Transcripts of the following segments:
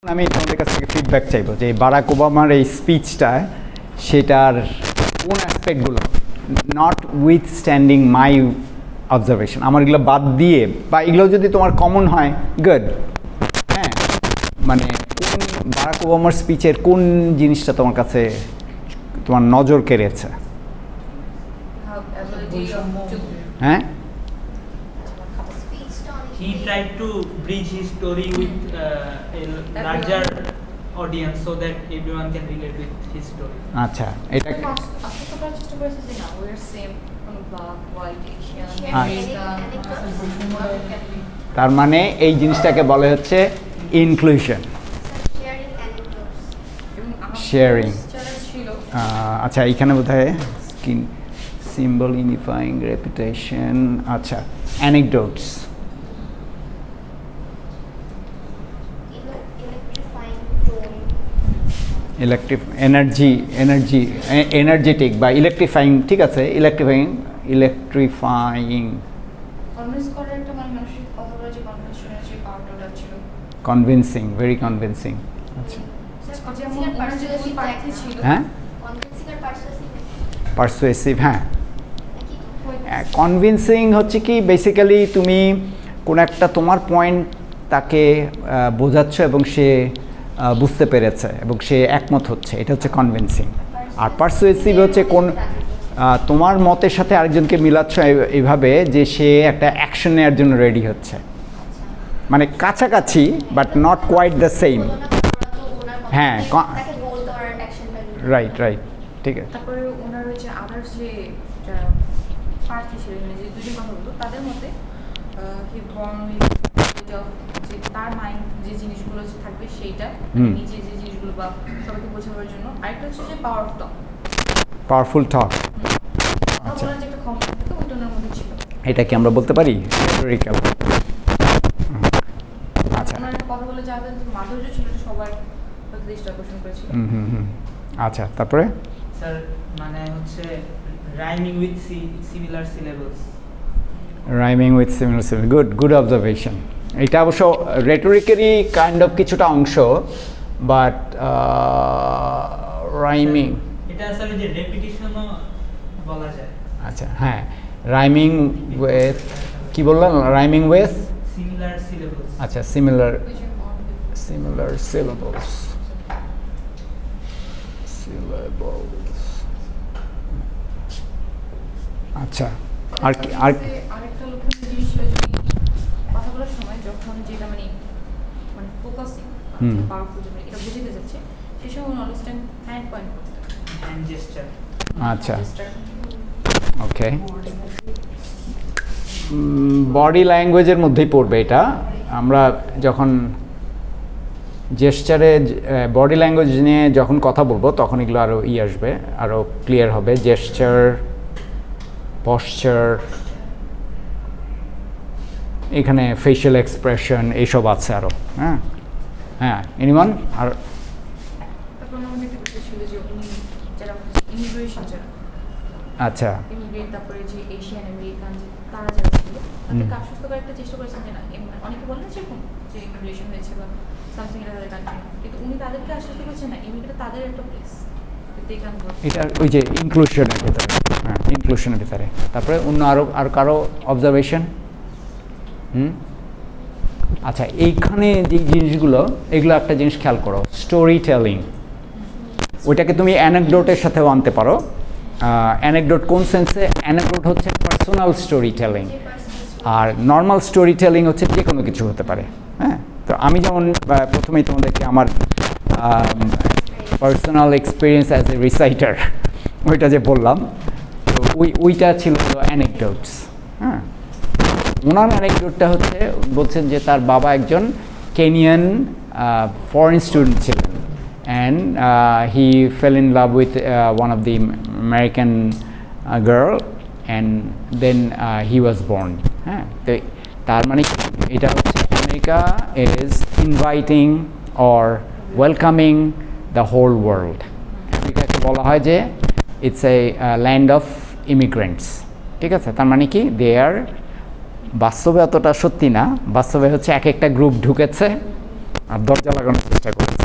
আমি তোমাদের কাছ থেকে ফিডব্যাক চাইবো যে বারাক ওবামার এই স্পিচটা সেটার কোন অ্যাসপেক্টগুলো নট উইথস্ট্যান্ডিং মাই অবজারভেশন আমার এগুলো বাদ দিয়ে বা এগুলো যদি তোমার কমন হয় গুড হ্যাঁ মানে কোন বারাক ওবামার স্পিচের কোন জিনিসটা তোমার কাছে তোমার নজর কেড়েছে হ্যাঁ He tried to bridge his story with a larger audience so that everyone can relate with his story. আচ্ছা এটা তার মানে এই জিনিসটাকে বলা হচ্ছে ইনক্লুশন শেয়ারিং আচ্ছা এইখানে বোধহয় সিম্বল ইউনিফাইং রেপুটেশন আচ্ছা অ্যানেকডোটস এনার্জেটিক বা ইলেকট্রিফাইং ঠিক আছে ইলেকট্রিফাইং কনভিন্সিং ভেরি কনভিন্সিং আচ্ছা হ্যাঁ পারসুয়েসিভ হ্যাঁ কনভিন্সিং হচ্ছে কি বেসিক্যালি তুমি কোন একটা তোমার পয়েন্ট তাকে বোঝাচ্ছ এবং সে বুঝতে পেরেছে এবং সে একমত হচ্ছে এটা হচ্ছে কনভিন্সিং আর পারসুয়েসিভ হচ্ছে কোন তোমার মতের সাথে আরেকজনকে মিলাচ্ছ এইভাবে যে সে একটা অ্যাকশন নেওয়ার জন্য রেডি হচ্ছে মানে কাছাকাছি but not quite the same হ্যাঁ রাইট রাইট ঠিক আছে তারপরে ওনার হচ্ছে আদার্স যে প্রার্থী ছিলেন যে দুজন কথা বলতো তাদের মতে হি বর্ন যে তার মাইন্ড যে জিনিসগুলো থাকবে সেইটা নিজে যে জিনিসগুলো বা সবাইকে বোঝানোর জন্য আরেকটা হচ্ছে যে পাওয়ারফুল টক আচ্ছা যে একটা ক্ষমতা তো ওইটা ওনার মধ্যে ছিল এটা কি আমরা বলতে পারি রিক্যাপ আচ্ছা ওনার কথা বলে যাবেন যে মাধুর্য ছিল সবার দৃষ্টি আকর্ষণ করেছিল আচ্ছা তারপরে স্যার মানে হচ্ছে rhyming with similar syllables good observation এটা অবশ্য রেটরিকেরই কাইন্ড অফ কিছুটা অংশ বাট রাইমিং এটা আসলে যে রেপিটিশনও বলা যায় আচ্ছা হ্যাঁ রাইমিং উইথ কি বললাম রাইমিং উইথ সিমিলার সিলেবলস আচ্ছা সিমিলার সিলেবলস আচ্ছা আর কি আর আরেকটা লক্ষণীয় জিনিস হলো যদি কথা বলার সময় যখন যেটা মানে ফোকাসিং পাওয়ারফুল যেটা এটা বুঝতে যাচ্ছে সেই সময় আন্ডারস্ট্যান্ড হ্যান্ড পয়েন্ট করতে হ্যান্ড জেস্টার আচ্ছা ওকে বডি ল্যাঙ্গুয়েজের মধ্যেই পড়বে এটা আমরা যখন জেস্চারে বডি ল্যাঙ্গুয়েজ নিয়ে যখন কথা বলবো তখন এগুলো আরও আসবে আরও ক্লিয়ার হবে জেস্চার পশ্চার এখানে ফেশিয়াল এক্সপ্রেশন এইসব আছে আরও হ্যাঁ হ্যাঁ এনিওয়ান আর আচ্ছা তারপরে যে এশিয়ান আমেরিকান তারা যারা ছিল তাদেরকে আশ্বস্ত করার একটা চেষ্টা করেছেন যে না অনেকে বলেন না যেরকম যে ইমিগ্রেশন হয়েছে বা সামথিং এটা তাদের কান্ট্রি কিন্তু উনি তাদেরকে আশ্বস্ত করছেন না ইমিগ্রেট তাদের একটা প্লেস এটা ওই যে ইনক্লুশনের ভিতরে হ্যাঁ ইনক্লুশনের ভিতরে তারপরে অন্য আর কারো অবজারভেশন আচ্ছা এইখানে যে জিনিসগুলো এগুলো একটা জিনিস খেয়াল করো স্টোরি টেলিং ওইটাকে তুমি অ্যানেকডোটের সাথেও আনতে পারো অ্যানেকডোট কোন সেন্সে অ্যানেকডোট হচ্ছে পার্সোনাল স্টোরি টেলিং আর নর্মাল স্টোরি টেলিং হচ্ছে যে কোনো কিছু হতে পারে হ্যাঁ তো আমি যেমন প্রথমেই তোমাদেরকে আমার personal experience as a reciter ওইটা যে বললাম তো ওইটা ছিল অ্যানেকডোটস হ্যাঁ ওনার অ্যানেকডোটটা হচ্ছে বলছেন যে তার বাবা একজন কেনিয়ান ফরেন স্টুডেন্ট ছিলেন and he fell in love with one of the American girl and then he was born হ্যাঁ তো তার মানে এটা হচ্ছে America is inviting or welcoming the whole world আমেরিকাকে বলা হয় যে it's a land of immigrants ঠিক আছে তার মানে কি দে আর বাস্তবে অতটা সত্যি না বাস্তবে হচ্ছে এক একটা গ্রুপ ঢুকেছে আর দরজা লাগানোর চেষ্টা করেছে।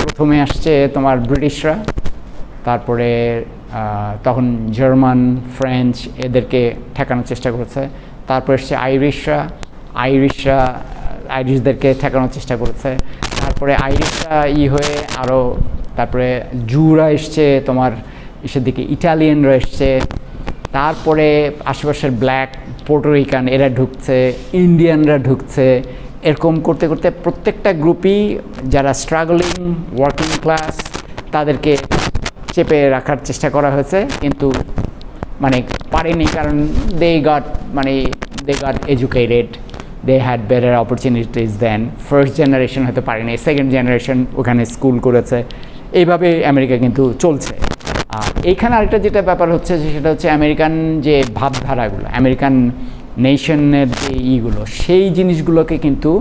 প্রথমে আসছে তোমার ব্রিটিশরা, তারপরে তখন জার্মান, ফ্রেঞ্চ এদেরকে ঠেকানোর চেষ্টা করেছে। তারপরে এসছে আইরিশদেরকে ঠেকানোর চেষ্টা করেছে। তারপরে আইরিশরা হয়ে আরও তারপরে জুরা এসছে, তোমার ইসের দিকে ইটালিয়ানরা এসছে। তারপরে আশেপাশের ব্ল্যাক, পোর্টোরিকান এরা ঢুকছে, ইন্ডিয়ানরা ঢুকছে। এরকম করতে করতে প্রত্যেকটা গ্রুপই যারা স্ট্রাগলিং ওয়ার্কিং ক্লাস তাদেরকে চেপে রাখার চেষ্টা করা হয়েছে, কিন্তু মানে পারেনি, কারণ they got educated, they had better opportunities than first generation হয়তো পারেনি, সেকেন্ড জেনারেশন ওখানে স্কুল করেছে। এইভাবে আমেরিকা কিন্তু চলছে। আর এইখানে আরেকটা যেটা ব্যাপার হচ্ছে সেটা হচ্ছে আমেরিকান যে ভাবধারাগুলো, আমেরিকান নেশনের যে সেই জিনিসগুলোকে কিন্তু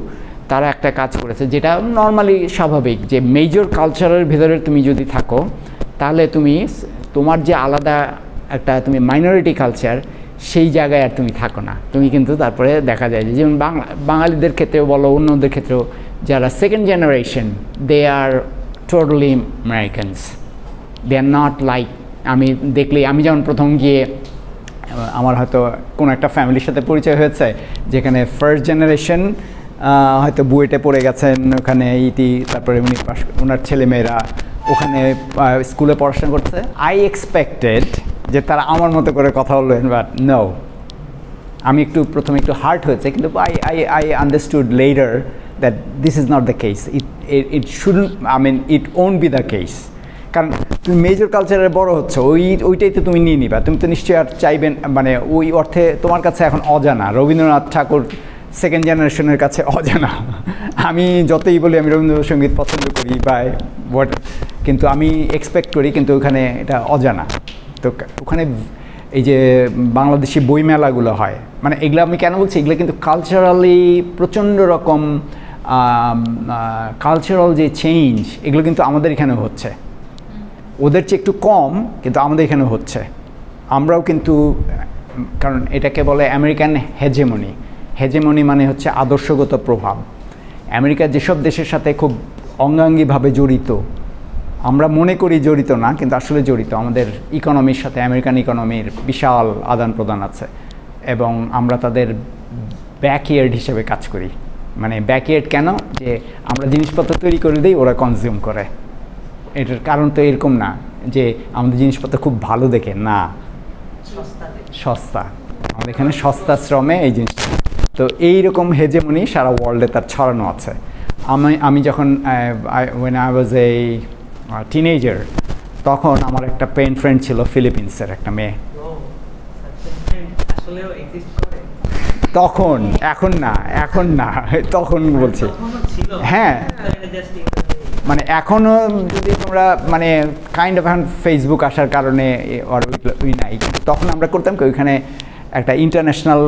তারা একটা কাজ করেছে যেটা নর্মালি স্বাভাবিক, যে মেজর কালচারের ভিতরে তুমি যদি থাকো তাহলে তোমার যে আলাদা একটা তুমি মাইনরিটি কালচার সেই জায়গায় আর তুমি থাকো না। তুমি কিন্তু তারপরে দেখা যায় যে যেমন বাঙালিদের ক্ষেত্রেও বলো, অন্যদের ক্ষেত্রেও যারা second generation, they are totally Americans, they are not like, আমি যেমন প্রথম গিয়ে আমার হয়তো কোনো একটা ফ্যামিলির সাথে পরিচয় হয়েছে যেখানে ফার্স্ট জেনারেশন হয়তো বুয়েটে পড়ে গেছেন, ওখানে তারপরে ওনার ছেলেমেয়েরা ওখানে স্কুলে পড়াশোনা করছে। আই এক্সপেক্টেড যে তারা আমার মতো করে কথা বলবেন, বাট নো, আমি প্রথমে একটু হার্ট হয়েছে, কিন্তু I understood letter that this is not the case, it shouldn't, it won't be the case. কারণ তুমি মেজর কালচারে বড় হচ্ছে, ওইটাই তো তুমি নিয়ে নিবা, তুমি তো নিশ্চয়ই আর চাইবেন, ওই অর্থে তোমার কাছে এখন অজানা। রবীন্দ্রনাথ ঠাকুর সেকেন্ড জেনারেশনের কাছে অজানা। আমি যতই বলি আমি রবীন্দ্রসঙ্গীত পছন্দ করি বা কিন্তু আমি এক্সপেক্ট করি, কিন্তু ওখানে এটা অজানা। তো ওখানে এই যে বাংলাদেশি বইমেলাগুলো হয়, এগুলো আমি কেন বলছি, এগুলো কিন্তু কালচারালি প্রচণ্ড রকম কালচারাল যে চেঞ্জ, এগুলো কিন্তু আমাদের এখানেও হচ্ছে, ওদের চেয়ে একটু কম, কিন্তু আমাদের এখানেও হচ্ছে। আমরাও কিন্তু, কারণ এটাকে বলে আমেরিকান হেজেমনি। হেজেমনি মানে হচ্ছে আদর্শগত প্রভাব। আমেরিকা যেসব দেশের সাথে খুব অঙ্গাঙ্গিভাবে জড়িত, আমরা মনে করি জড়িত না, কিন্তু আসলে জড়িত। আমাদের ইকোনমির সাথে আমেরিকান ইকোনমির বিশাল আদান প্রদান আছে, এবং আমরা তাদের ব্যাকইয়ার্ড হিসেবে কাজ করি। ব্যাকইয়ার্ড কেন, যে আমরা জিনিসপত্র তৈরি করে দিই, ওরা কনজিউম করে। এটার কারণ তো এরকম না যে আমাদের জিনিসপত্র খুব ভালো দেখে, না, সস্তা, আমাদের এখানে সস্তা শ্রমে এই জিনিসটা। তো এইরকম হেজেমনি সারা ওয়ার্ল্ডে তার ছড়ানো আছে। আমি যখন when I was a teenager, তখন আমার একটা পেন ফ্রেন্ড ছিল ফিলিপিন্সের একটা মেয়ে। তখন, এখন না, তখন বলছি, হ্যাঁ, এখনও যদি তোমরা কাইন্ড অফ এখন ফেসবুক আসার কারণে ওই নাই, তখন আমরা করতাম কি, ওইখানে একটা ইন্টারন্যাশনাল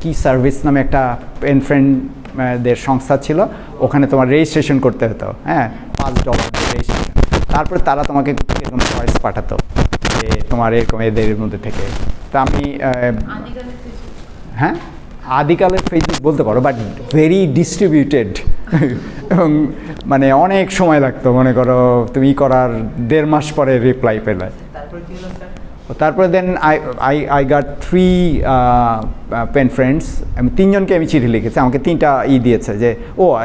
কি সার্ভিস নামে একটা পেন ফ্রেন্ডদের সংস্থা ছিল, ওখানে তোমার রেজিস্ট্রেশন করতে হতো, হ্যাঁ, $5 রেজিস্ট্রেশন। তারপরে তারা তোমাকে এরকম চয়েস পাঠাতো যে তোমার এরকম এদের মধ্যে থেকে। তা আমি, হ্যাঁ, আদিকালের ফেসবুক বলতে পারো, বাট ভেরি ডিস্ট্রিবিউটেড, এবং অনেক সময় লাগতো। মনে করো তুমি করার 1.5 মাস পরে রিপ্লাই পেলে। তারপরে then I got 3 pen friends, আমি 3 জনকে আমি চিঠি লিখেছি, আমাকে 3টা দিয়েছে যে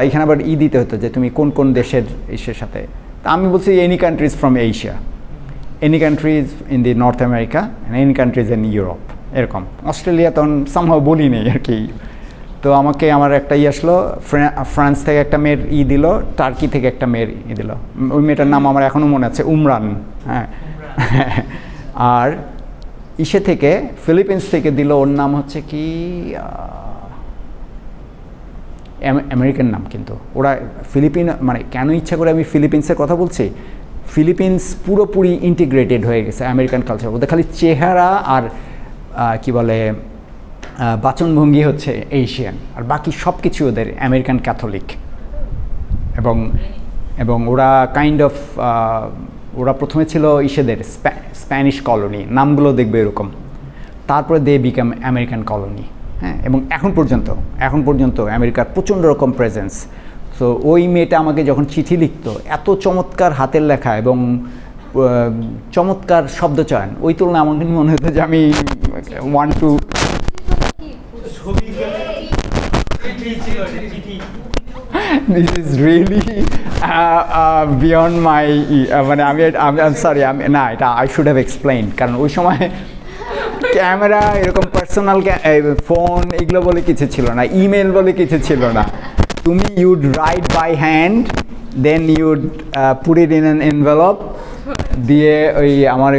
এইখানে আবার দিতে হতো যে তুমি কোন কোন দেশের সাথে। তা আমি বলছি any countries from Asia, any countries in the north America, any countries in Europe, এরকম। অস্ট্রেলিয়া তখন সামহাও বলি নেই আর কি। তো আমাকে আমার একটা আসলো, ফ্রান্স থেকে একটা মেয়ের দিল, টার্কি থেকে একটা মেয়ের দিল। ওই মেয়েটার নাম আমার এখনও মনে আছে, উমরান, হ্যাঁ। আর থেকে ফিলিপিন্স থেকে দিল, ওর নাম হচ্ছে কি, আমেরিকান নাম, কিন্তু ওরা ফিলিপিন, কেন ইচ্ছা করে আমি ফিলিপিন্সের কথা বলছি, ফিলিপিন্স পুরোপুরি ইন্টিগ্রেটেড হয়ে গেছে আমেরিকান কালচার। ওদের খালি চেহারা আর কি বলে বাচনভঙ্গি হচ্ছে এশিয়ান, আর বাকি সব কিছু ওদের আমেরিকান ক্যাথলিক। এবং ওরা কাইন্ড অফ, ওরা প্রথমে ছিল ইসেদের স্প্যানিশ কলোনি, নামগুলো দেখবে এরকম, তারপরে দে বিকাম আমেরিকান কলোনি, হ্যাঁ। এবং এখন পর্যন্ত আমেরিকার প্রচণ্ড রকম প্রেজেন্স। তো ওই মেয়েটা আমাকে যখন চিঠি লিখতো এত চমৎকার হাতের লেখা এবং চমৎকার শব্দচয়ন, ওই তুলনায় আমাকে মনে হতো যে আমি one to this is really beyond মাই মানে আমি সরি আমি না, এটা আই শুড হ্যাভ এক্সপ্লেইন, কারণ ওই সময় ক্যামেরা এরকম পার্সোনাল ফোন এগুলো বলে কিছু ছিল না, ইমেল বলে কিছু ছিল না। তুমি you'd write by hand, then you'd put it in an envelope, দিয়ে ওই আমার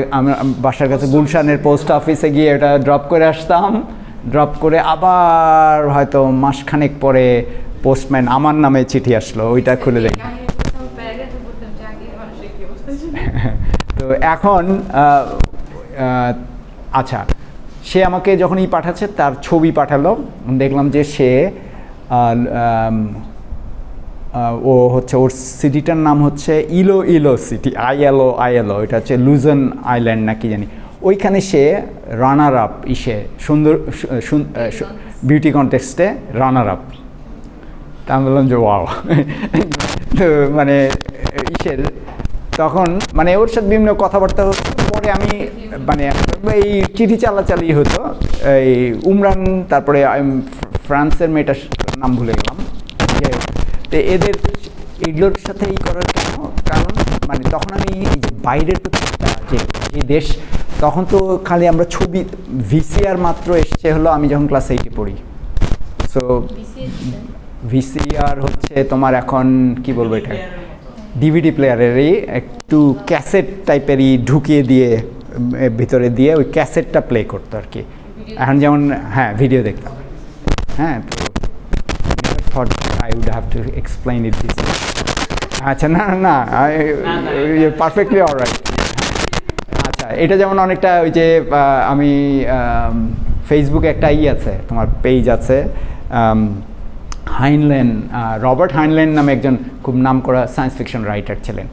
বাসার কাছে গুলশানের পোস্ট অফিসে গিয়ে এটা ড্রপ করে আসতাম, ড্রপ করে আবার হয়তো মাসখানেক পরে পোস্টম্যান আমার নামে চিঠি আসলো, ওইটা খুলে দেখি। তো এখন আচ্ছা, সে আমাকে যখনই পাঠাচ্ছে তার ছবি পাঠালো, দেখলাম যে সে ও হচ্ছে ওর সিটিটার নাম হচ্ছে ইলো সিটি, আইএলও, এটা হচ্ছে লুজন আইল্যান্ড না কি জানি, ওইখানে সে রানার আপ সুন্দর বিউটি কন্টেস্টে রানার আপ। তা আমি বললাম যে ওয়াও। তো মানে তখন মানে ওর সাথে বিভিন্ন কথাবার্তা হতো, পরে আমি মানে এই চিঠি চালাচালি হতো, এই উমরান, তারপরে ফ্রান্সের মেয়েটার নাম ভুলে গেলাম, তো এগুলোর সাথে করার কারণ মানে তখন আমি এই যে বাইরের প্রত্যেকটা যে দেশ, তখন তো খালি আমরা ছবি ভিসিআর মাত্র এসছে হলো আমি যখন ক্লাস 8-এ পড়ি। সো ভিসিআর হচ্ছে তোমার এখন কি বলবো, এটা ডিভিডি প্লেয়ারেরই একটু ক্যাসেট টাইপেরই ঢুকিয়ে দিয়ে ভিতরে দিয়ে ওই ক্যাসেটটা প্লে করতো আর কি। এখন যেমন হ্যাঁ ভিডিও দেখতাম, হ্যাঁ। তো thought I would have to explain it this way. আচ্ছা না পারফেক্টলি অলরাইট। আচ্ছা, এটা যেমন অনেকটা ওই যে আমি ফেসবুকে একটা আছে তোমার পেজ আছে, হাইনলেন, রবার্ট হাইনলেন নামে একজন খুব নামকরা সায়েন্স ফিকশন রাইটার ছিলেন,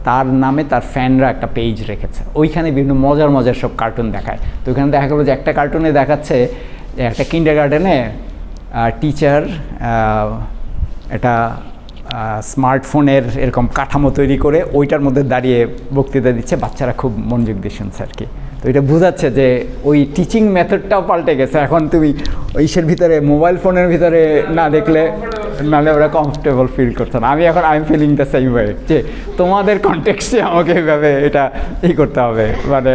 তার নামে তার ফ্যানরা একটা পেজ রেখেছে, ওইখানে বিভিন্ন মজার সব কার্টুন দেখায়। তো ওইখানে দেখা গেলো যে একটা কার্টুনে দেখাচ্ছে যে একটা কিন্ডারগার্টেনে টিচার একটা স্মার্টফোনের এরকম কাঠামো তৈরি করে ওইটার মধ্যে দাঁড়িয়ে বক্তৃতা দিচ্ছে, বাচ্চারা খুব মনোযোগ দিয়ে শুনছে আর কি। তো এটা বোঝাচ্ছে যে ওই টিচিং মেথডটাও পাল্টে গেছে, এখন তুমি ওইসের ভিতরে মোবাইল ফোনের ভিতরে না দেখলে নাহলে ওরা কমফোর্টেবল ফিল করছে না। আমি এখন I am filling the same way, যে তোমাদের কনটেক্সটে আমাকে এইভাবে এটা করতে হবে, মানে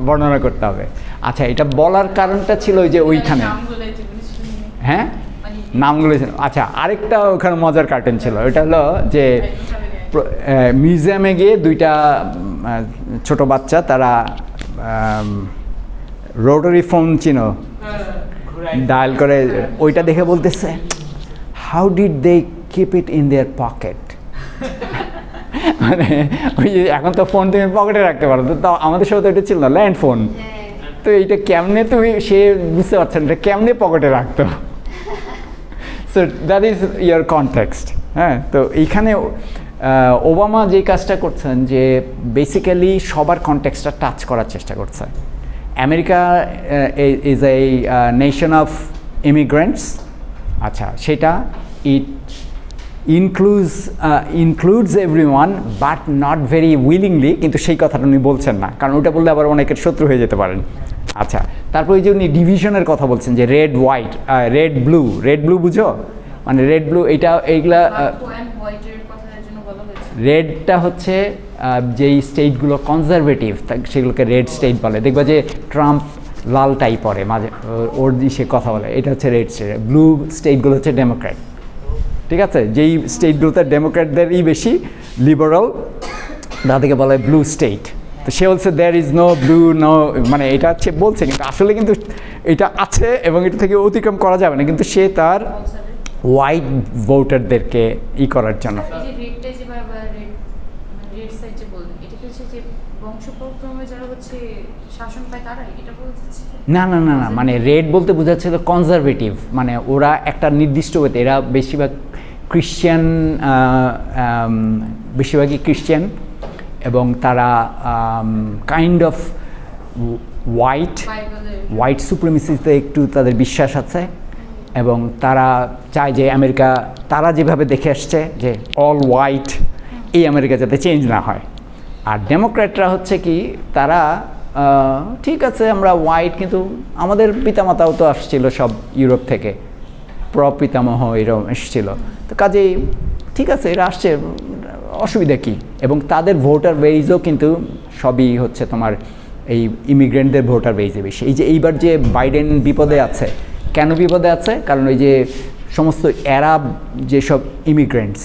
বর্ণনা করতে হবে। আচ্ছা, এটা বলার কারণটা ছিল যে ওইখানে হ্যাঁ নামগুলো ছিল। আচ্ছা, আরেকটা ওখানে মজার কার্টুন ছিল, এটা হলো যে মিউজিয়ামে গিয়ে দুইটা ছোট বাচ্চা, তারা রোটারি ফোন চিনো, ডায়াল করে, ওইটা দেখে বলতেছে how did they keep it in their pocket. মানে ওই এখন তো ফোন তুমি পকেটে রাখতে পারো, তো আমাদের সময় তো এটা ছিল না, ল্যান্ড ফোন। তো এইটা কেমনে তুমি, সে বুঝতে পারছেন এটা কেমনে পকেটে রাখতো। So that is year context. হ্যাঁ, তো এইখানে ওবামা যে কাজটা করছেন যে বেসিক্যালি সবার কনটেক্সটটা টাচ করার চেষ্টা করছে। America is a nation of immigrants, আচ্ছা সেটা it includes everyone but not very willingly, কিন্তু সেই কথাটা উনি বলছেন না, কারণ ওটা বললে আবার অনেকের শত্রু হয়ে যেতে পারেন। আচ্ছা, তারপর এই যে উনি ডিভিশনের কথা বলছেন যে রেড হোয়াইট, রেড ব্লু বুঝো, মানে রেড ব্লু এইগুলা রেডটা হচ্ছে যেই স্টেটগুলো কনজারভেটিভ সেগুলোকে রেড স্টেট বলে। দেখবা যে ট্রাম্প লালটাই পরে মাঝে ওর সে কথা বলে, এটা হচ্ছে রেড স্টেট। ব্লু স্টেটগুলো হচ্ছে ডেমোক্র্যাট, ঠিক আছে? যেই স্টেটগুলোতে ডেমোক্র্যাটদেরই বেশি, লিবারাল, তাদেরকে বলে ব্লু স্টেট। তো সে বলছে there is no blue, no, মানে এটা হচ্ছে বলছে, কিন্তু আসলে কিন্তু এটা আছে এবং এটা থেকে অতিক্রম করা যাবে না, কিন্তু সে তার হোয়াইট ভোটারদেরকে করার জন্য। না, মানে রেড বলতে বোঝাচ্ছিল কনজারভেটিভ, মানে ওরা একটা নির্দিষ্ট ওয়েতে, এরা বেশিরভাগই ক্রিশ্চিয়ান এবং তারা কাইন্ড অফ হোয়াইট সুপ্রিমেসিতে একটু তাদের বিশ্বাস আছে, এবং তারা চায় যে আমেরিকা তারা যেভাবে দেখে আসছে যে অল হোয়াইট, এই আমেরিকা যাতে চেঞ্জ না হয়। আর ডেমোক্র্যাটরা হচ্ছে কি তারা ঠিক আছে আমরা হোয়াইট, কিন্তু আমাদের পিতামাতাও তো আসছিল সব ইউরোপ থেকে, প্রপিতামহ এরকম এসেছিল, তো কাজেই ঠিক আছে এরা আসছে, অসুবিধা কী। এবং তাদের ভোটার বেজও কিন্তু সবই হচ্ছে তোমার এই ইমিগ্রেন্টদের ভোটার বেজে বেশি। এই যে এইবার যে বাইডেন বিপদে আছে, কেন বিপদে আছে? কারণ ওই যে সমস্ত অ্যারাব যেসব ইমিগ্রেন্টস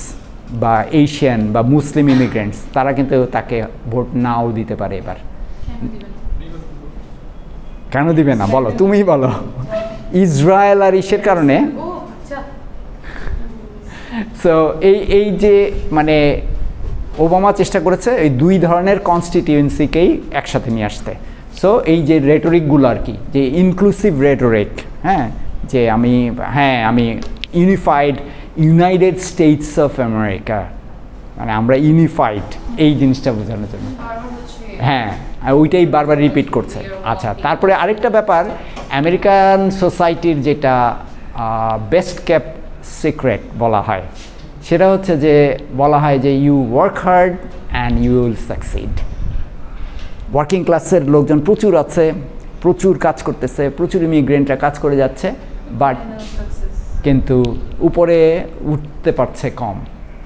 বা এশিয়ান বা মুসলিম ইমিগ্রেন্টস, তারা কিন্তু তাকে ভোট নাও দিতে পারে এবার। কেন দিবে না বলো, তুমিই বলো। ইসরায়েল আর ইসের কারণে। সো এই যে মানে ওবামা চেষ্টা করেছে এই দুই ধরনের কনস্টিটিউয়েন্সিকেই একসাথে নিয়ে আসতে। সো এই যে রেটোরিকগুলো আর কি, যে ইনক্লুসিভ রেটোরিক, হ্যাঁ, যে আমি ইউনাইটেড স্টেটস অফ আমেরিকা, মানে আমরা ইউনিফাইড, এই জিনিসটা বোঝানোর জন্য। হ্যাঁ, ওইটাই বারবার রিপিট করছে। আচ্ছা, তারপরে আরেকটা ব্যাপার, আমেরিকান সোসাইটির যেটা বেস্ট ক্যাপ সিক্রেট বলা হয়, সেটা হচ্ছে যে বলা হয় যে you work hard and you will succeed. Working ক্লাসের লোকজন প্রচুর আছে, প্রচুর কাজ করতেছে, প্রচুর ইমিগ্রেন্টরা কাজ করে যাচ্ছে, বাট কিন্তু উপরে উঠতে পারছে কম।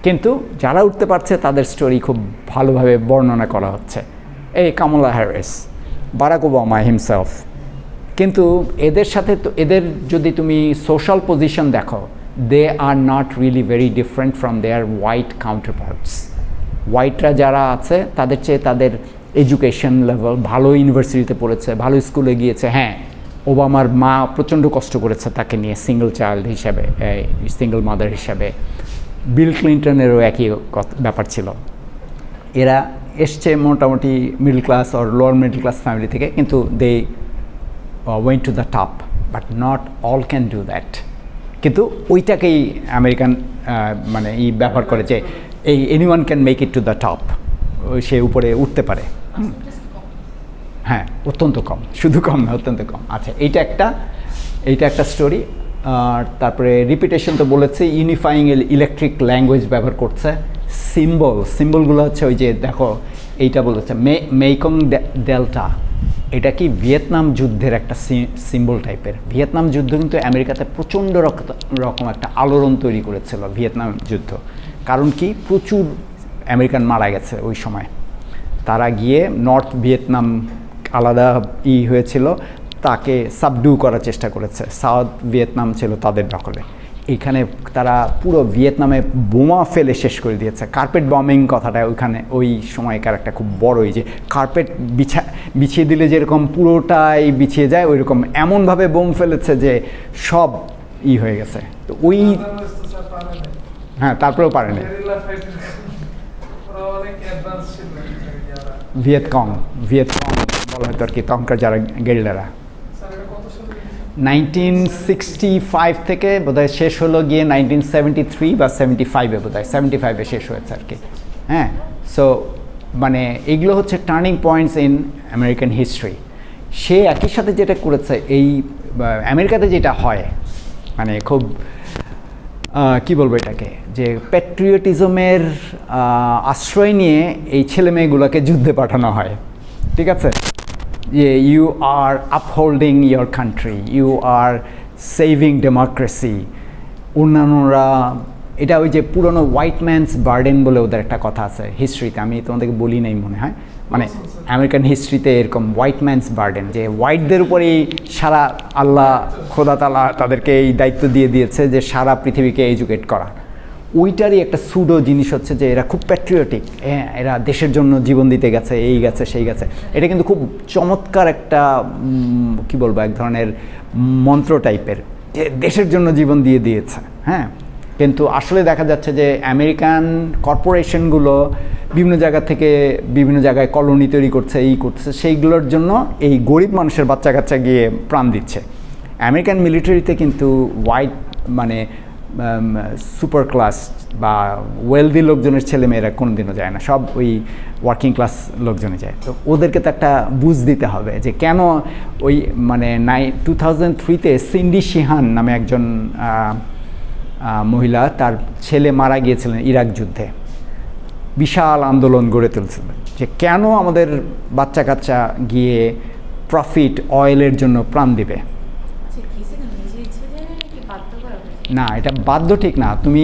কিন্তু যারা উঠতে পারছে তাদের স্টোরি খুব ভালোভাবে বর্ণনা করা হচ্ছে। এই Kamala Harris, Barack Obama himself. কিন্তু এদের সাথে তো এদের যদি তুমি সোশ্যাল পজিশন দেখো, they are not really very different from their white counterparts. হোয়াইটরা যারা আছে তাদের চেয়ে তাদের এডুকেশন লেভেল, ভালো ইউনিভার্সিটিতে পড়েছে, ভালো স্কুলে গিয়েছে। হ্যাঁ, ওবামার মা প্রচণ্ড কষ্ট করেছে তাকে নিয়ে, সিঙ্গল চাইল্ড হিসাবে, সিঙ্গল মাদার হিসাবে। বিল ক্লিন্টনেরও একই ব্যাপার ছিল। এরা এসছে মোটামুটি middle class or lower middle class family থেকে, কিন্তু they went to the top, but not all can do that. কিন্তু ওইটাকেই আমেরিকান মানে ব্যবহার করে যে এই anyone can make it to the top, সে উপরে উঠতে পারে। হ্যাঁ, অত্যন্ত কম, শুধু কম না, অত্যন্ত কম। আচ্ছা, এইটা একটা স্টোরি। আর তারপরে রিপিটেশন তো বলেছে, ইউনিফাইং ইলেকট্রিক ল্যাঙ্গুয়েজ ব্যবহার করছে। সিম্বলগুলো হচ্ছে ওই যে দেখো, এইটা বলেছে মেইকং ডেল্টা, এটা কি ভিয়েতনাম যুদ্ধের একটা সিম্বল টাইপের। ভিয়েতনাম যুদ্ধ কিন্তু আমেরিকাতে প্রচণ্ড রকম একটা আলোড়ন তৈরি করেছিল ভিয়েতনাম যুদ্ধ। কারণ কি, প্রচুর আমেরিকান মারা গেছে ওই সময়। তারা গিয়ে নর্থ ভিয়েতনাম আলাদা হয়েছিল, তাকে সাবডু করার চেষ্টা করেছে। সাউথ ভিয়েতনাম ছিল তাদের দখলে। এখানে তারা পুরো ভিয়েতনামে বোমা ফেলে শেষ করে দিয়েছে। কার্পেট বম্বিং কথাটা ওইখানে ওই সময়কার একটা খুব বড়ই, যে কার্পেট বিছিয়ে দিলে যেরকম পুরোটাই বিছিয়ে যায়, ওইরকম এমনভাবে বোম ফেলেছে যে সব হয়ে গেছে। তো ওই হ্যাঁ, তারপরেও পারেনি। ভিয়েতকং বলা হতো আর কি, তখনকার যারা গেরিলারা। 1965 থেকে বোধহয় শেষ হলো গিয়ে 1973 বা 75-এ, বোধহয় 75-এ শেষ হয়েছে আর কি। হ্যাঁ, সো মানে এগুলো হচ্ছে turning points in American history. সে একই সাথে যেটা করেছে, এই আমেরিকাতে যেটা হয় মানে খুব কি বলবো এটাকে, যে প্যাট্রিয়টিজমের আশ্রয় নিয়ে এই ছেলেমেয়েগুলোকে যুদ্ধে পাঠানো হয়। ঠিক আছে, যে you are upholding your country, you are saving democracy. অন্যান্যরা, এটা ওই যে পুরনো হোয়াইট ম্যানস বার্ডেন বলে ওদের একটা কথা আছে হিস্ট্রিতে, আমি তোমাদেরকে বলি নাই মনে হয়, মানে আমেরিকান হিস্ট্রিতে এরকম হোয়াইট ম্যানস বার্ডেন, যে হোয়াইটদের উপরেই সারা আল্লাহ খোদা তাআলা তাদেরকে এই দায়িত্ব দিয়ে দিয়েছে যে সারা পৃথিবীকে এডুকেট করা। ওইটারই একটা সুডো জিনিস হচ্ছে যে এরা খুব প্যাট্রিয়টিক, হ্যাঁ, এরা দেশের জন্য জীবন দিতে গেছে, এই গেছে সেই গেছে। এটা কিন্তু খুব চমৎকার একটা কি বলবো, এক ধরনের মন্ত্র টাইপের, যে দেশের জন্য জীবন দিয়ে দিয়েছে। হ্যাঁ, কিন্তু আসলে দেখা যাচ্ছে যে আমেরিকান কর্পোরেশনগুলো বিভিন্ন জায়গা থেকে বিভিন্ন জায়গায় কলোনি তৈরি করছে, করছে, সেইগুলোর জন্য এই গরিব মানুষের বাচ্চা কাচ্চা গিয়ে প্রাণ দিচ্ছে। আমেরিকান মিলিটারিতে কিন্তু হোয়াইট মানে সুপার ক্লাস বা ওয়েলদি লোকজনের ছেলেমেয়েরা কোনোদিনও যায় না, সব ওই ওয়ার্কিং ক্লাস লোকজনে যায়। তো ওদেরকে তো একটা বুঝ দিতে হবে যে কেন ওই মানে 2003-তে সিন্ডি শিহান নামে একজন মহিলা, তার ছেলে মারা গিয়েছিলেন ইরাক যুদ্ধে, বিশাল আন্দোলন গড়ে তুলছিলেন যে কেন আমাদের বাচ্চা কাচ্চা গিয়ে প্রফিট অয়েলের জন্য প্রাণ দিবে। না, এটা বাধ্য ঠিক না, তুমি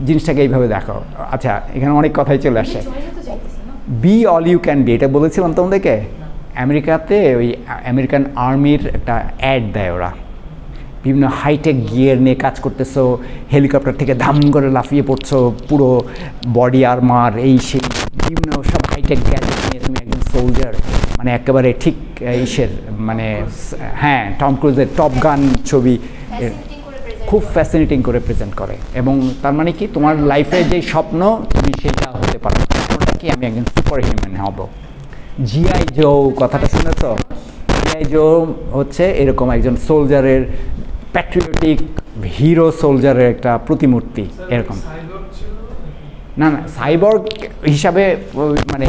জিনিসটাকে এইভাবে দেখো। আচ্ছা, এখানে অনেক কথাই চলে আসে, be all you can be, এটা বলেছিলাম তোমাদেরকে। আমেরিকাতে ওই আমেরিকান আর্মির একটা অ্যাড দেয়, ওরা বিভিন্ন হাইটেক গিয়ার নিয়ে কাজ করতেছো, হেলিকপ্টার থেকে ধাম করে লাফিয়ে পড়ছো, পুরো বডি আর্মার এই সেই বিভিন্ন সব হাইটেক গ্যাজেট নিয়ে তুমি একজন সোলজার, মানে একেবারে ঠিক ইসের মানে হ্যাঁ টম ক্রুজের টপ গান ছবি খুব ফ্যাসিনেটিং করে প্রেজেন্ট করে। এবং তার মানে কি, তোমার লাইফে যে স্বপ্ন তুমি সেটা হতে পারো, স্বপ্নটা কি আমি একজন সুপার হিউম্যান হব। জিআই জো কথাটা শুনেছ? জিআই জো হচ্ছে এরকম একজন সোলজারের, প্যাট্রিয়টিক হিরো সোলজারের একটা প্রতিমূর্তি এরকম। না না, সাইবর্গ হিসাবে মানে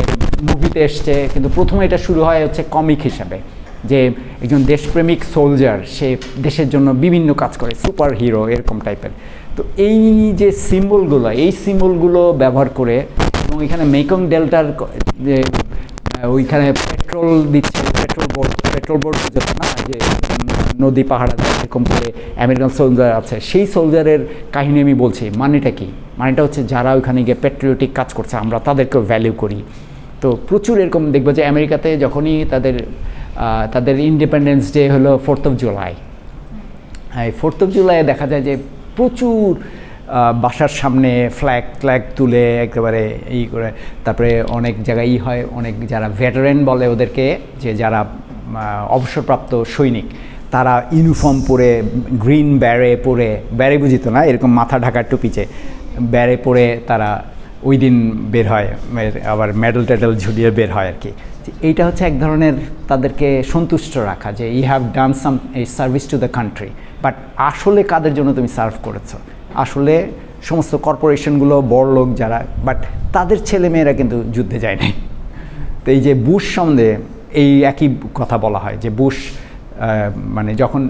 মুভিতে এসছে, কিন্তু প্রথমে এটা শুরু হয় হচ্ছে কমিক হিসাবে, যে একজন দেশপ্রেমিক সোলজার, সে দেশের জন্য বিভিন্ন কাজ করে, সুপার হিরো এরকম টাইপের। তো এই যে সিম্বলগুলো, এই সিম্বলগুলো ব্যবহার করে, এবং এখানে মেকং ডেল্টার যে ওইখানে পেট্রোল দিচ্ছে, পেট্রোল বোর্ড যেত না, যে নদী পাহাড় এরকম করে আমেরিকান সোলজার আছে, সেই সোলজারের কাহিনী আমি বলছি। মানেটা কি? মানেটা হচ্ছে যারা ওইখানে গিয়ে প্যাট্রিয়টিক কাজ করছে, আমরা তাদেরকেও ভ্যালু করি। তো প্রচুর এরকম দেখবো যে আমেরিকাতে যখনই তাদের ইন্ডিপেন্ডেন্স ডে হলো 4th of July, এই 4th of July দেখা যায় যে প্রচুর বাসার সামনে ফ্ল্যাগ তুলে একেবারে করে, তারপরে অনেক জায়গায় হয়, অনেক যারা ভেটারেন বলে ওদেরকে, যে যারা অবসরপ্রাপ্ত সৈনিক, তারা ইউনিফর্ম পরে, গ্রিন ব্যারে পরে, ব্যারে বুঝিত না, এরকম মাথা ঢাকার টুপিতে ব্যারে পরে তারা ওই দিন বের হয়, আবার মেডেল টেডেল ঝুলিয়ে বের হয় আর কি। এইটা হচ্ছে এক ধরনের তাদেরকে সন্তুষ্ট রাখা, যে ইউ হ্যাভ ডান সাম এই service to the country. But আসলে কাদের জন্য তুমি সার্ভ করেছো? আসলে সমস্ত কর্পোরেশনগুলো, বড় লোক যারা, বাট তাদের ছেলেমেয়েরা কিন্তু যুদ্ধে যায় নাই। তো এই যে বুশ সম্বন্ধে এই একই কথা বলা হয়, যে বুশ মানে যখন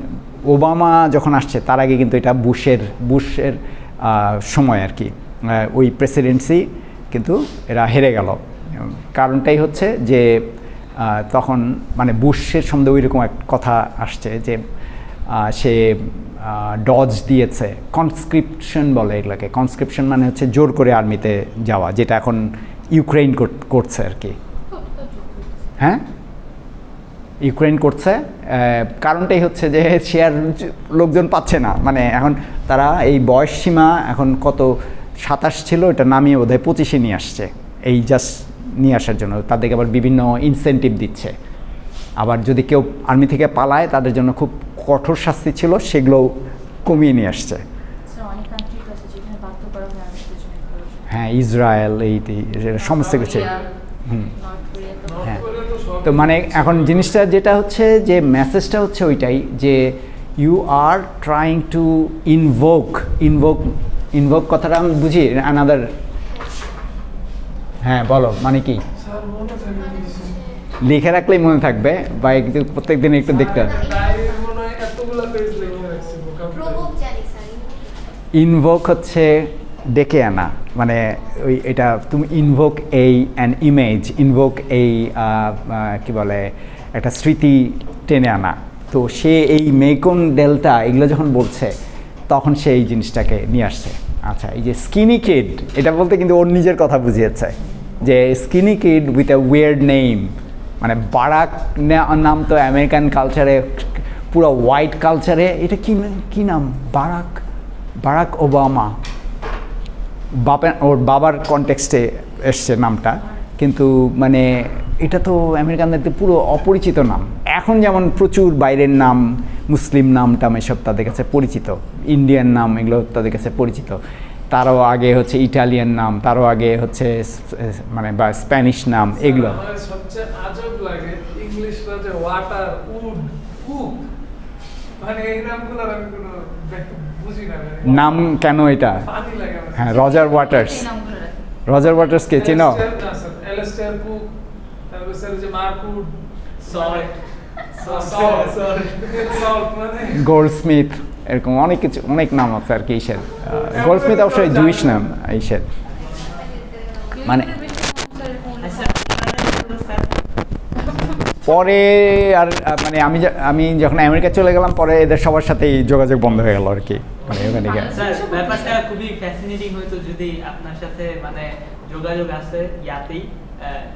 ওবামা যখন আসছে, তার আগে কিন্তু এটা বুশের সময় আর কি, ওই প্রেসিডেন্সি কিন্তু এরা হেরে গেল। কারণটাই হচ্ছে যে তখন মানে বুশের সম্বন্ধে ওই রকম এক কথা আসছে যে সে ডজ দিয়েছে, কনস্ক্রিপশন বলে এগুলোকে। কনস্ক্রিপশন মানে হচ্ছে জোর করে আর্মিতে যাওয়া, যেটা এখন ইউক্রেন করছে আর কি। হ্যাঁ, ইউক্রেন করছে। কারণটাই হচ্ছে যে সে আর লোকজন পাচ্ছে না, মানে এখন তারা এই বয়স সীমা এখন কত 27 ছিল, এটা নামিয়ে বোধহয় 25-এ নিয়ে আসছে, এই জাস্ট নিয়ে আসার জন্য। তাদেরকে আবার বিভিন্ন ইনসেন্টিভ দিচ্ছে। আবার যদি কেউ আর্মি থেকে পালায়, তাদের জন্য খুব কঠোর শাস্তি ছিল, সেগুলো কমিয়ে নিয়ে আসছে। হ্যাঁ, ইসরায়েল, এই সমস্ত কিছু। হ্যাঁ, তো মানে এখন জিনিসটা যেটা হচ্ছে, যে মেসেজটা হচ্ছে ওইটাই, যে you are trying to invoke কথাটা আমি বুঝি আনাদার। হ্যাঁ, বলো মানে কি? লিখে রাখলেই মনে থাকবে, বা প্রত্যেক দিন একটু দেখতে হবে। ইনভোক হচ্ছে ডেকে আনা, মানে ওই এটা তুমি ইনভোক অ্যান ইমেজ, ইনভোক কি বলে, একটা স্মৃতি টেনে আনা। তো সে এই মেকং ডেল্টা এগুলো যখন বলছে, তখন সে এই জিনিসটাকে নিয়ে আসছে। আচ্ছা, এই যে স্কিনি কিড, এটা বলতে কিন্তু ওর নিজের কথা বুঝিয়েছে, যে skinny kid with a weird name, মানে বারাক নাম তো আমেরিকান কালচারে, পুরো হোয়াইট কালচারে এটা কি নাম, বারাক ওবামা, ওর বাবার কনটেক্সটে এসছে নামটা, কিন্তু মানে এটা তো আমেরিকানদের পুরো অপরিচিত নাম। এখন যেমন প্রচুর বাইরের নাম, মুসলিম নাম এসব তাদের কাছে পরিচিত, ইন্ডিয়ান নাম এগুলো তাদের কাছে পরিচিত। তারও আগে হচ্ছে ইটালিয়ান নাম, তারও আগে হচ্ছে মানে বা স্প্যানিশ নাম, এগুলো সবচেয়ে আজব লাগে ইংলিশরা যে ওয়াটার, উড, কুক, মানে এই নামগুলো আমি কোনো বুঝি না নাম কেন এটা? ফানি লাগে আমার। হ্যাঁ, রজার ওয়াটার্স। এই নামগুলো রাখি। রজার ওয়াটার্সকে চেনো? এলাস্টার কুক, তারপর স্যার যে মার্কুড, Salt. সল্ট মানে গোল্ডস্মিথ, এরকম অনেক কিছু, অনেক নাম আছে আর কি ইসের। গোল্ডস্মিথ অবশ্যই জুইশ নাম ইসের। মানে- ইউরোপের বেশি মানুষ এরকম উল্লেখ আচ্ছা, করে। স্যার পরে আর মানে আমি যখন আমেরিকা চলে গেলাম পরে এদের সবার সাথেই যোগাযোগ বন্ধ হয়ে গেল আর কি, মানে ওখানে গিয়ে। স্যার ব্যাপারটা খুবই ফ্যাসিনেটিং হইতো যদি আপনার সাথে মানে যোগাযোগ আছে ইয়াতেই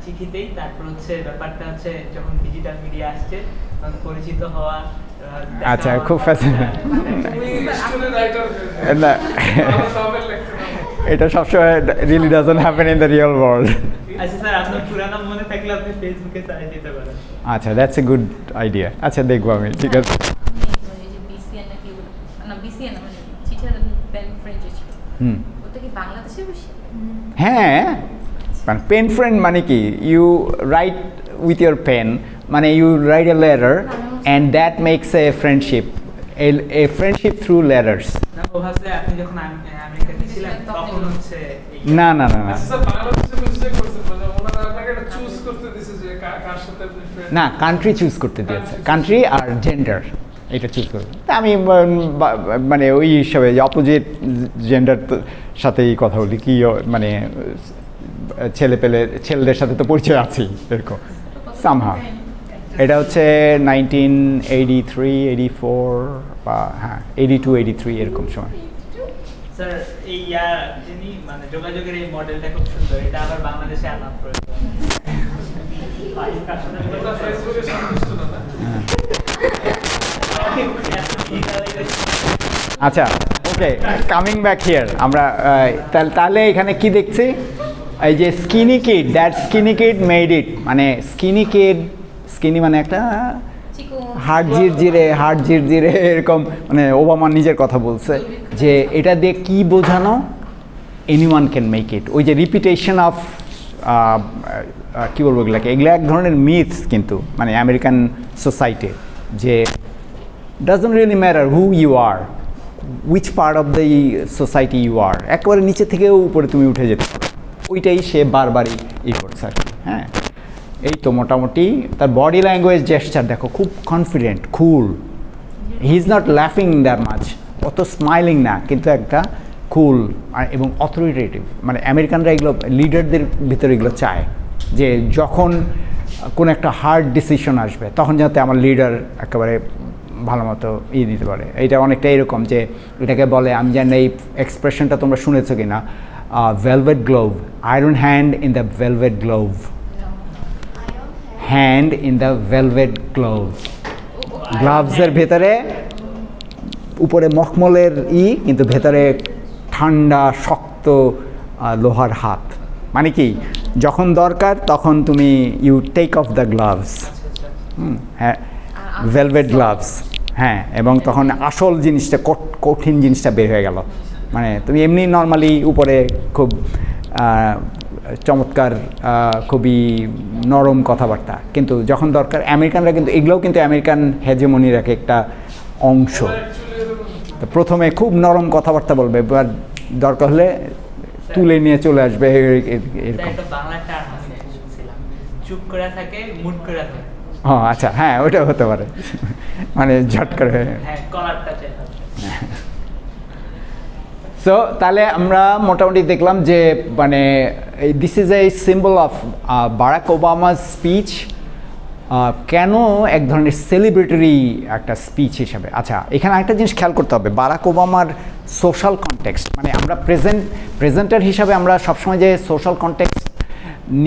চিঠিতেই, তারপর হচ্ছে ব্যাপারটা হচ্ছে যখন ডিজিটাল মিডিয়া আসছে তখন পরিচিত হওয়া। আচ্ছা, খুব fascinating। তুমি স্কুলে রাইটার না, নভেল লিখতে না। এটা সবসময় really doesn't happen in the real world. আচ্ছা স্যার, আপনার পুরানো মনে থাকলে আপনি ফেসবুকে চাই দিতে পারেন। আচ্ছা, দ্যাটস এ গুড আইডিয়া। আচ্ছা, দেখবো আমি, ঠিক আছে। মানে এই যে BCN নাকি ওগুলো, না BCN না, মানে চিঠির পেন ফ্রেন্ড যে ছিল, হুম, ওটা কি বাংলাদেশে বেশি? হ্যাঁ, মানে পেন ফ্রেন্ড মানে কি, you write with your pen, মানে you write a letter and that makes a friendship, a friendship through letters. না, ও ভাবছে আপনি যখন আমেরিকাতে ছিলেন তখন হচ্ছে এই- না না না না, আচ্ছা স্যার, বাংলাদেশে বুঝতে করছেন মানে ওনারা আপনাকে একটা চুজ করতে দিছে যে কার সাথে আপনি ফ্রেন্ড। না, কান্ট্রি চুজ করতে দিয়েছে, কান্ট্রি আর জেন্ডার এটা চুজ করতে। তা আমি মানে ওই হিসাবে যে অপোজিট জেন্ডার সাথেই কথা বলি কি, মানে ছেলেদের সাথে তো পরিচয় আছেই এরকম সামহা। এটা হচ্ছে 1983, 84 বা হ্যাঁ 82, 83 এরকম সময়। স্যার এই যিনি মানে যোগাযোগের এই মডেলটা খুব সুন্দর, এটা আবার বাংলাদেশে আনা প্রয়োজন। ওটা ফেসবুকে সন্তুষ্ট না না। আচ্ছা, ওকে, কামিং ব্যাক হিয়ার, আমরা তাহলে এখানে কি দেখছি, এই যে skinny kid, that skinny kid made it, মানে স্কিনি কিড, স্কিনি মানে একটা হার্ট জিরজিরে এরকম, মানে ওবামা নিজের কথা বলছে যে এটা দিয়ে কি বোঝানো, এনিওয়ান ক্যান মেক ইট। ওই যে রিপিটেশন অফ কী বলবো এগুলাকে, এগুলো এক ধরনের মিথস কিন্তু মানে আমেরিকান সোসাইটি, যে doesn't really matter who you are, which part of the society you are, একেবারে নিচে থেকেও উপরে তুমি উঠে যেতে পারো, ওইটাই সে বারবারই করছে আর কি। হ্যাঁ, এই তো মোটামুটি তার বডি ল্যাঙ্গুয়েজ জেস্টার দেখো, খুব confident, cool, he is not লাফিং দ্যাট মাচ, অত স্মাইলিং না, কিন্তু একটা কুল এবং অথরিটেটিভ, মানে আমেরিকানরা এগুলো লিডারদের ভিতরে এগুলো চায় যে যখন কোনো একটা হার্ড ডিসিশন আসবে তখন যাতে আমার লিডার একেবারে ভালো মতো দিতে পারে। এইটা অনেকটা এরকম যে এটাকে বলে, আমি জানি এই এক্সপ্রেশনটা তোমরা শুনেছো কি না, velvet glove, iron hand in the velvet glove, hand in the velvet glove, গ্লাভসের ভেতরে উপরে মখমলের কিন্তু ভেতরে ঠান্ডা শক্ত লোহার হাত, মানে কি যখন দরকার তখন তুমি you take off the gloves, হ্যাঁ, ভেলভেট গ্লাভস, হ্যাঁ, এবং তখন আসল জিনিসটা, কঠিন জিনিসটা বের হয়ে গেল। মানে তুমি এমনি নর্মালি উপরে খুব চমৎকার, খুবই নরম কথাবার্তা, কিন্তু যখন দরকার, আমেরিকানরা কিন্তু এগুলোও কিন্তু আমেরিকান হেজেমনির একটা অংশ, তো প্রথমে খুব নরম কথাবার্তা বলবে, এবার দরকার হলে তুলে নিয়ে চলে আসবে এরকম। বাংলা টার্ম আছে শুনছিলাম, চুপ করে থাকে, মুড করে থাকে। ও আচ্ছা, হ্যাঁ, ওটা হতে পারে, মানে ঝট করে। হ্যাঁ, কলারটা চেঞ্জ। সো তাহলে আমরা মোটামুটি দেখলাম যে মানে this is a symbol of Barack ওবামার স্পিচ, কেন এক ধরনের সেলিব্রেটরি একটা স্পিচ হিসাবে। আচ্ছা, এখানে একটা জিনিস খেয়াল করতে হবে, বারাক ওবামার সোশ্যাল কনটেক্সট, মানে আমরা প্রেজেন্টার হিসাবে আমরা সবসময় যে সোশ্যাল কনটেক্সট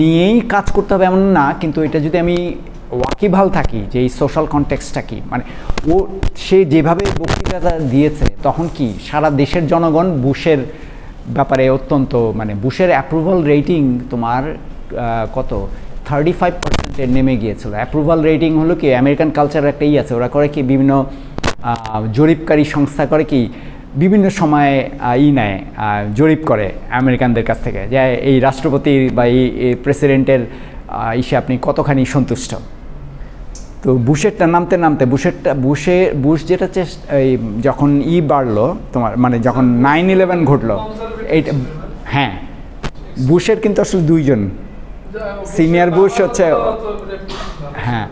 নিয়েই কাজ করতে হবে এমন না, কিন্তু এটা যদি আমি ওয়াকিবহাল থাকি যে এই সোশ্যাল কনটেক্সটটা কী, মানে সে যেভাবে বক্তৃতা দিয়েছে তখন কি সারা দেশের জনগণ বুশের ব্যাপারে অত্যন্ত, মানে বুশের অ্যাপ্রুভাল রেটিং তোমার কত 35% নেমে গিয়েছিল। অ্যাপ্রুভাল রেটিং হলো কি, আমেরিকান কালচার একটা আছে, ওরা করে কি বিভিন্ন জরিপকারী সংস্থা করে কি বিভিন্ন সময়ে নেয়, জরিপ করে আমেরিকানদের কাছ থেকে যে এই রাষ্ট্রপতির বা এই প্রেসিডেন্টের ইসে আপনি কতখানি সন্তুষ্ট। তো বুশেরটা নামতে বুশ যেটা এই যখন বাড়লো তোমার মানে যখন 9/11 ঘটলো এইটা, হ্যাঁ বুশের কিন্তু আসলে দুইজন, সিনিয়র বুশ হচ্ছে, হ্যাঁ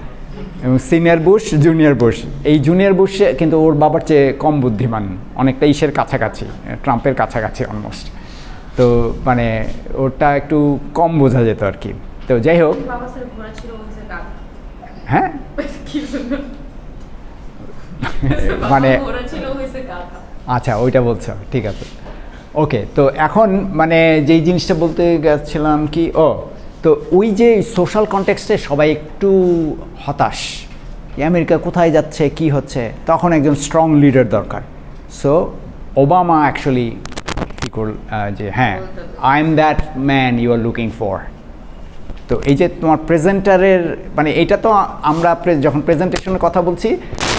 এবং সিনিয়র বুশ জুনিয়র বুশ। এই জুনিয়র বুশ কিন্তু ওর বাবার চেয়ে কম বুদ্ধিমান, অনেকটা ইসের কাছাকাছি, ট্রাম্পের কাছাকাছি অলমোস্ট। তো মানে ওটা একটু কম বোঝা যেত আর কি। তো যাই হোক, হ্যাঁ মানে আচ্ছা ওইটা বলছো, ঠিক আছে ওকে। তো এখন মানে যেই জিনিসটা বলতে গেছিলাম কি, তো ওই যে সোশ্যাল কনটেক্সটে সবাই একটু হতাশ, আমেরিকা কোথায় যাচ্ছে কি হচ্ছে, তখন একজন স্ট্রং লিডার দরকার। সো ওবামা অ্যাকচুয়ালি কী করল যে হ্যাঁ, I am that man you are looking for. তো এই যে তোমার প্রেজেন্টারের মানে এটা তো আমরা যখন প্রেজেন্টেশনের কথা বলছি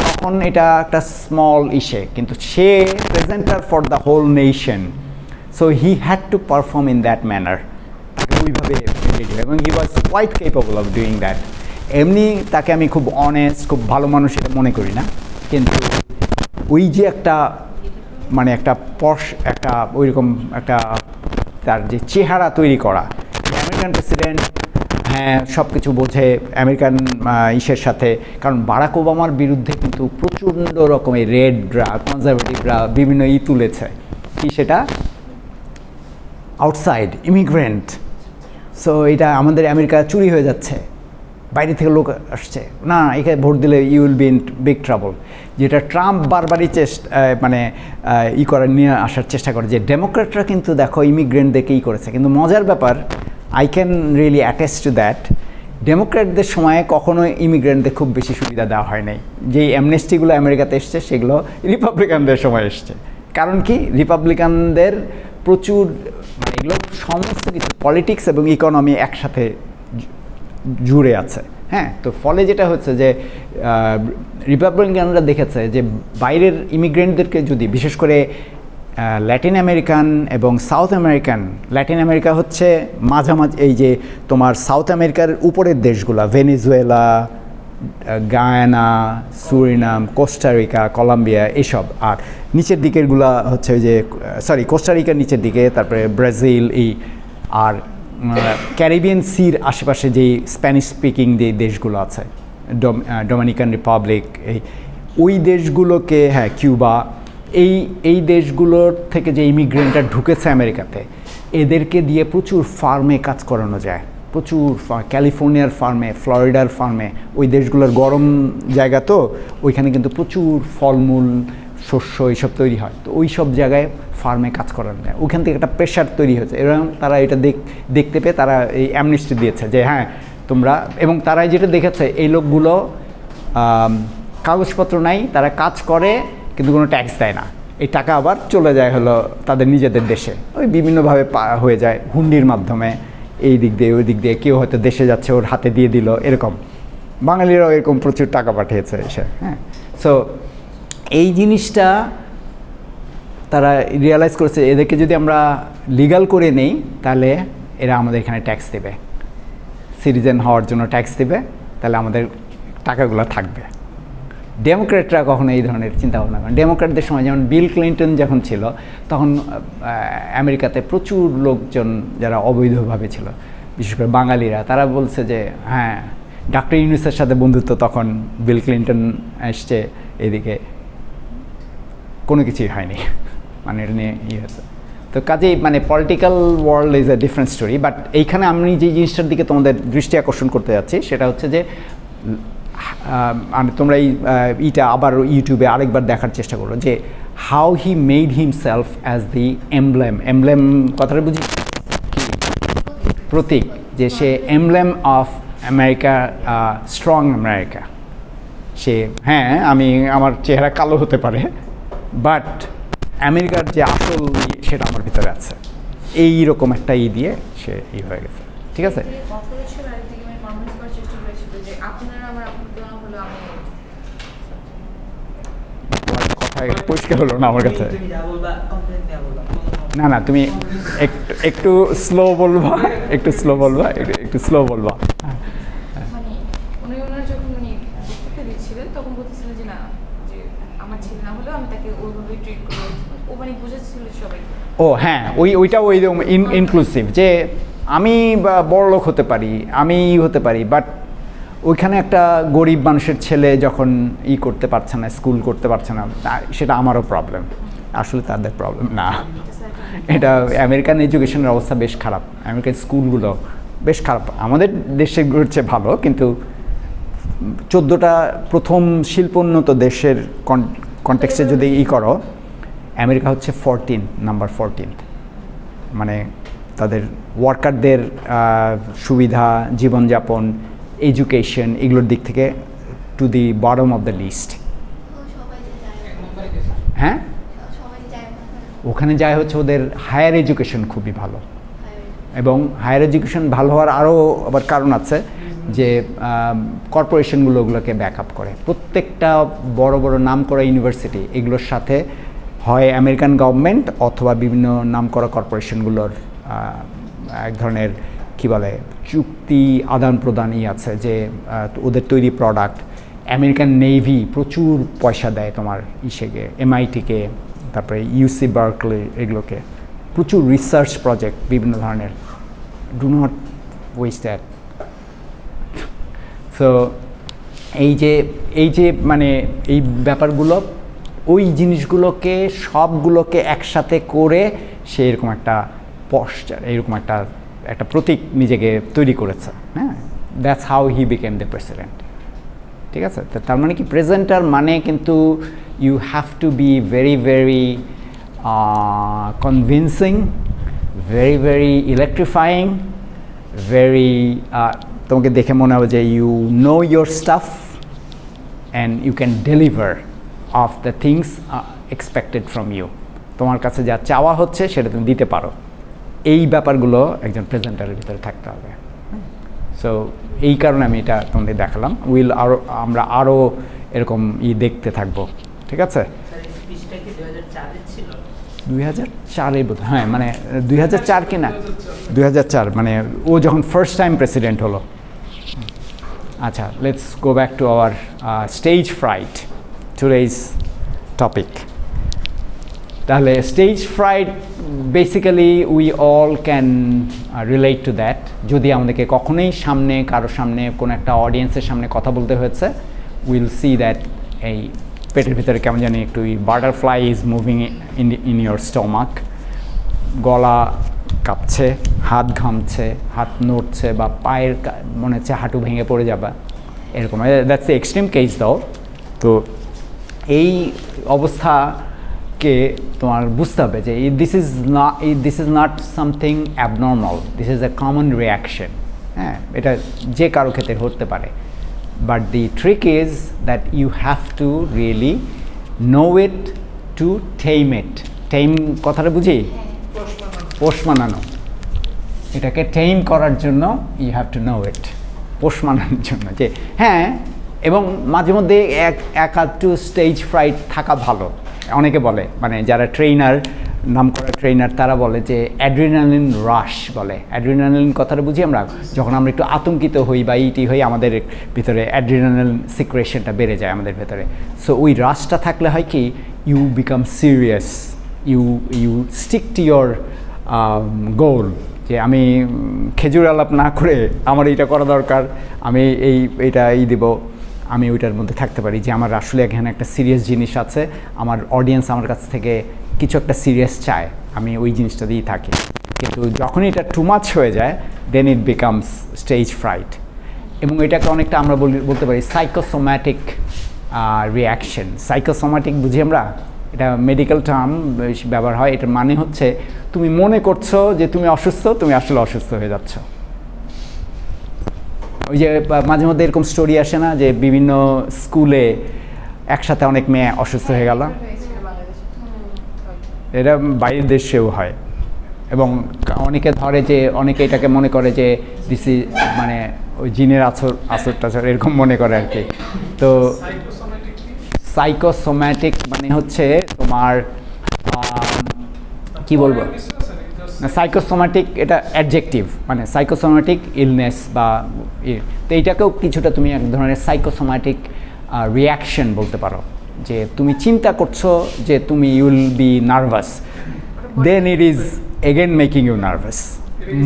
তখন এটা একটা স্মল ইসে, কিন্তু সে presenter for the whole nation, so he had to perform in that manner, তাকে ওইভাবে এবং he was quite capable of doing that. এমনি তাকে আমি খুব অনেস্ট, খুব ভালো মানুষ এটা মনে করি না, কিন্তু ওই যে একটা মানে একটা একটা ওইরকম একটা তার যে চেহারা তৈরি করা, আমেরিকান প্রেসিডেন্ট হ্যাঁ সব কিছু বোঝে আমেরিকান ইসের সাথে, কারণ বারাক ওবামার বিরুদ্ধে কিন্তু প্রচণ্ড রকমের রেডরা কনজারভেটিভরা বিভিন্ন তুলেছে, কি সেটা আউটসাইড ইমিগ্রেন্ট, সো এটা আমাদের আমেরিকা চুরি হয়ে যাচ্ছে, বাইরে থেকে লোক আসছে, না এখানে ভোট দিলে you will be in big trouble, যেটা ট্রাম্প বারবারই মানে নিয়ে আসার চেষ্টা করে যে ডেমোক্র্যাটরা কিন্তু দেখো ইমিগ্রেন্টদেরকে করেছে। কিন্তু মজার ব্যাপার, I can really attest to that, ডেমোক্র্যাটদের সময়ে কখনো ইমিগ্রেন্টদের খুব বেশি সুবিধা দেওয়া হয় নাই। যেই অ্যামনেস্টিগুলো আমেরিকাতে এসছে সেগুলো রিপাবলিকানদের সময় এসছে। কারণ কি, রিপাবলিকানদের প্রচুর মানে এগুলো সমস্ত কিছু পলিটিক্স এবং ইকোনমি একসাথে জুড়ে আছে, হ্যাঁ। তো ফলে যেটা হচ্ছে যে রিপাবলিকানরা দেখেছে যে বাইরের ইমিগ্রেন্টদেরকে যদি বিশেষ করে ল্যাটিন আমেরিকান এবং সাউথ আমেরিকান, ল্যাটিন আমেরিকা হচ্ছে মাঝামাঝি এই যে তোমার সাউথ আমেরিকার উপরের দেশগুলো, Venezuela, Guyana, Suriname, Costa Rica, Colombia এইসব, আর নিচের দিকেরগুলো হচ্ছে ওই যে কোস্টারিকার নিচের দিকে, তারপরে ব্রাজিল আর ক্যারিবিয়ান সির আশেপাশে যেই স্প্যানিশ স্পিকিং যে দেশগুলো আছে, ডোমিনিকান রিপাবলিক, ওই দেশগুলোকে, হ্যাঁ কিউবা, এই দেশগুলোর থেকে যে ইমিগ্রেন্টরা ঢুকেছে আমেরিকাতে, এদেরকে দিয়ে প্রচুর ফার্মে কাজ করানো যায়, প্রচুর ক্যালিফোর্নিয়ার ফার্মে, ফ্লোরিডার ফার্মে, ওই দেশগুলোর গরম জায়গা, তো ওইখানে কিন্তু প্রচুর ফলমূল, শস্য এইসব তৈরি হয়। তো ওই সব জায়গায় ফার্মে কাজ করানো যায়, ওইখান থেকে একটা প্রেশার তৈরি হয়েছে। এরকম তারা এটা দেখতে পেয়ে তারা এই অ্যামনেস্টি দিয়েছে যে হ্যাঁ তোমরা, এবং তারাই যেটা দেখেছে এই লোকগুলো কাগজপত্র নাই, তারা কাজ করে কিন্তু কোনো ট্যাক্স দেয় না, এই টাকা আবার চলে যায় হলো তাদের নিজেদের দেশে, ওই বিভিন্নভাবে হয়ে যায় হুন্ডির মাধ্যমে, এই দিক দিয়ে ওই দিক দিয়ে, কেউ হয়তো দেশে যাচ্ছে ওর হাতে দিয়ে দিল, এরকম বাঙালিরাও এরকম প্রচুর টাকা পাঠিয়েছে এসে, হ্যাঁ। সো এই জিনিসটা তারা রিয়েলাইজ করেছে, এদেরকে যদি আমরা লিগাল করে নেই তাহলে এরা আমাদের এখানে ট্যাক্স দেবে, সিটিজেন হওয়ার জন্য ট্যাক্স দেবে, তাহলে আমাদের টাকাগুলো থাকবে। ডেমোক্র্যাটরা কখনো এই ধরনের চিন্তাভাবনা করেন। ডেমোক্র্যাটদের সময় যেমন বিল ক্লিন্টন যখন ছিল তখন আমেরিকাতে প্রচুর লোকজন যারা অবৈধভাবে ছিল, বিশেষ করে বাঙালিরা, তারা বলছে যে হ্যাঁ ডক্টর ইউনুসের সাথে বন্ধুত্ব, তখন বিল ক্লিন্টন এসছে এদিকে, কোনো কিছুই হয়নি, মানে এটা নিয়ে হয়েছে। তো কাজেই মানে political world is a different story. But এইখানে আমি যে জিনিসটার দিকে তোমাদের দৃষ্টি আকর্ষণ করতে যাচ্ছি সেটা হচ্ছে যে তোমরা এইটা আবার ইউটিউবে আরেকবার দেখার চেষ্টা করো যে how he made himself as the emblem কথাটা বুঝি প্রতীক, যে সে emblem of America, strong America. সে হ্যাঁ আমার চেহারা কালো হতে পারে, বাট আমেরিকার যে আসল সেটা আমার ভিতরে আছে, এইরকম একটা দিয়ে সে হয়ে গেছে, ঠিক আছে। পরিষ্কার হলো না আমার কাছে, না তুমি একটু স্লো বলবা, একটু স্লো বলবা। তাকে ওইভাবে ট্রিট করে ও মানে বুঝেছিল সবাই। ও হ্যাঁ, ওইটা ওইরকম ইনক্লুসিভ যে আমি বড়লোক হতে পারি, আমি হতে পারি, বাট ওইখানে একটা গরিব মানুষের ছেলে যখন করতে পারছে না, স্কুল করতে পারছে না, সেটা আমারও প্রবলেম, আসলে তাদের প্রবলেম না। এটা আমেরিকান এডুকেশনের অবস্থা বেশ খারাপ, আমেরিকান স্কুলগুলো বেশ খারাপ, আমাদের দেশের চেয়ে ভালো, কিন্তু 14টা প্রথম শিল্পোন্নত দেশের কনটেক্সটে যদি করো, আমেরিকা হচ্ছে 14th, মানে তাদের ওয়ার্কারদের সুবিধা, জীবনযাপন, এডুকেশন, এগুলোর দিক থেকে to the bottom of the list. হ্যাঁ, ওখানে যায় হচ্ছে ওদের হায়ার এডুকেশন খুবই ভালো, এবং হায়ার এডুকেশন ভালো হওয়ার আরও আবার কারণ আছে যে কর্পোরেশনগুলো ওগুলোকে ব্যাকআপ করে। প্রত্যেকটা বড় বড় নামকরা ইউনিভার্সিটি এগুলোর সাথে হয় আমেরিকান গভর্নমেন্ট অথবা বিভিন্ন নামকরা কর্পোরেশনগুলোর এক ধরনের কী বলে চুক্তি আদান প্রদানই আছে, যে ওদের তৈরি প্রোডাক্ট, আমেরিকান নেভি প্রচুর পয়সা দেয় তোমার ইসেকে, MIT-কে, তারপরে UC বার্কলি, এগুলোকে প্রচুর রিসার্চ প্রজেক্ট বিভিন্ন ধরনের। Do not waste that. So এই যে মানে এই ব্যাপারগুলো, ওই জিনিসগুলোকে সবগুলোকে একসাথে করে সে এরকম একটা পশ্চার, এরকম একটা প্রতীক নিজেকে তৈরি করেছে। হ্যাঁ, that's how he became the president. ঠিক আছে, তার মানে কি প্রেজেন্টার মানে কিন্তু you have to be very very convincing, very very electrifying, very তোমাকে দেখে মনে হবে যে you know your stuff and you can deliver of the things expected from you. তোমার কাছে যা চাওয়া হচ্ছে সেটা তুমি দিতে পারো। এই ব্যাপারগুলো একজন প্রেজেন্টারের ভিতরে থাকতে হবে। সো এই কারণে আমি এটা তোমাদের দেখালাম। আমরা আরও এরকম দেখতে থাকবো। ঠিক আছে, 2004 বোধ, হ্যাঁ, মানে 2004 কি না, 2004 মানে ও যখন ফার্স্ট টাইম প্রেসিডেন্ট হলো। আচ্ছা, let's go back to our stage fright, today's topic. তাহলে stage fright basically we all can relate to that. যদি আমাদেরকে কখনোই কারো সামনে কোনো একটা অডিয়েন্সের সামনে কথা বলতে হয়েছে, উইল সি দ্যাট এই পেটের ভিতরে কেমন জানি একটু butterfly is moving in your stomach, গলা কাঁপছে, হাত ঘামছে, হাত নড়ছে, বা পায়ের মনে হচ্ছে হাঁটু ভেঙে পড়ে যাবে, এরকম। দ্যাটস দ্য এক্সট্রিম কেস দাও। তো এই অবস্থাকে তোমার বুঝতে হবে যে this is not something abnormal, this is a common reaction. হ্যাঁ, এটা যে কারো ক্ষেত্রে হতে পারে। But the trick is that you have to really know it to tame it. Tame কথাটা বুঝি? পোষ মানানো। এটাকে টেম করার জন্য you have to know it. পোষ মানানোর জন্য যে হ্যাঁ, এবং মাঝে মধ্যে এক আধটু স্টেজ ফ্রাইট থাকা ভালো। অনেকে বলে, মানে যারা ট্রেনার, নামকরা ট্রেনার, তারা বলে যে অ্যাড্রিনালিন রাশ বলে। অ্যাড্রিনালিন কথাটা বুঝি আমরা, যখন আমরা একটু আতঙ্কিত হই বা হই, আমাদের ভিতরে অ্যাড্রিনালিন সিক্রেশনটা বেড়ে যায় আমাদের ভেতরে। সো ওই রাশটা থাকলে হয় কি, you become serious, you stick to your goal, যে আমি খেজুর আলাপ না করে আমার এইটা করা দরকার, আমি এইটা দিব, আমি ওইটার মধ্যে থাকতে পারি যে আমার আসলে এখানে একটা সিরিয়াস জিনিস আছে, আমার অডিয়েন্স আমার কাছ থেকে কিছু একটা সিরিয়াস চায়, আমি ওই জিনিসটা দিয়েই থাকি। কিন্তু যখন এটা টু মাচ হয়ে যায়, দেন ইট বিকামস স্টেজ ফ্রাইট। এবং এটাকে অনেকটা আমরা বলতে পারি সাইকোসোম্যাটিক রিয়াকশন। সাইকোসোম্যাটিক বুঝি আমরা, এটা মেডিকেল টার্ম ব্যবহার হয়। এটার মানে হচ্ছে তুমি মনে করছো যে তুমি অসুস্থ, তুমি আসলে অসুস্থ হয়ে যাচ্ছ। ওই যে মাঝে মধ্যে এরকম স্টোরি আসে না, যে বিভিন্ন স্কুলে একসাথে অনেক মেয়ে অসুস্থ হয়ে গেল, এটা বাইরের দেশেও হয়। এবং অনেকে ধরে যে, অনেকে এটাকে মনে করে যে দিস মানে ওই জিনের আসর টাচর এরকম মনে করে আর কি। তো সাইকোসোম্যাটিক মানে হচ্ছে তোমার কি বলবো, সাইকোসোম্যাটিক এটা অ্যাডজেক্টিভ, মানে সাইকোসোম্যাটিক ইলনেস বা তো এইটাকেও কিছুটা তুমি এক ধরনের সাইকোসোম্যাটিক রিয়াকশন বলতে পারো। যে তুমি চিন্তা করছো যে তুমি will be nervous, then it is again making you nervous,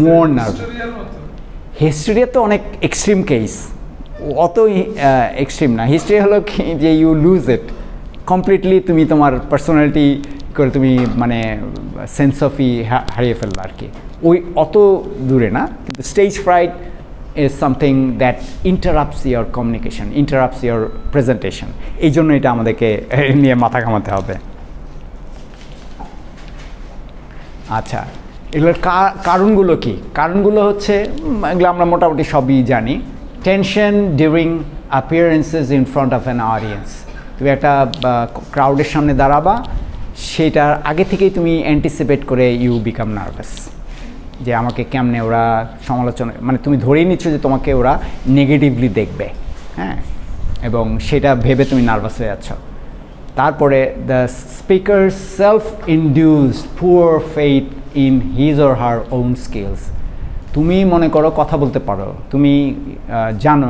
more nervous. Hysteria তো অনেক এক্সট্রিম কেস, অত এক্সট্রিম না। হিস্ট্রি হলো কি যে ইউ লুজ ইট কমপ্লিটলি, তুমি তোমার পার্সোনালিটি করে তুমি মানে সেন্স অফ হারিয়ে ফেললো আর কি, ওই অত দূরে না। কিন্তু stage fruit is something that interrupts your communication, interrupts your presentation. এই জন্য এটা আমাদেরকে নিয়ে মাথা ঘামাতে হবে। আচ্ছা, এগুলোর কারণগুলো কি? কারণগুলো হচ্ছে এগুলো আমরা মোটামুটি সবই জানি। Tension during appearances in front of an audience, তুমি একটা ক্রাউডের সামনে দাঁড়াবা, সেটার আগে থেকেই তুমি অ্যান্টিসিপেট করে ইউ বিকাম নার্ভাস, যে আমাকে কেমনে ওরা সমালোচনা, মানে তুমি ধরেই নিচ্ছ যে তোমাকে ওরা নেগেটিভলি দেখবে, হ্যাঁ, এবং সেটা ভেবে তুমি নার্ভাস হয়ে যাচ্ছ। তারপরে the speaker self induced poor faith in his or her own skills. তুমি মনে করো কথা বলতে পারো, তুমি জানো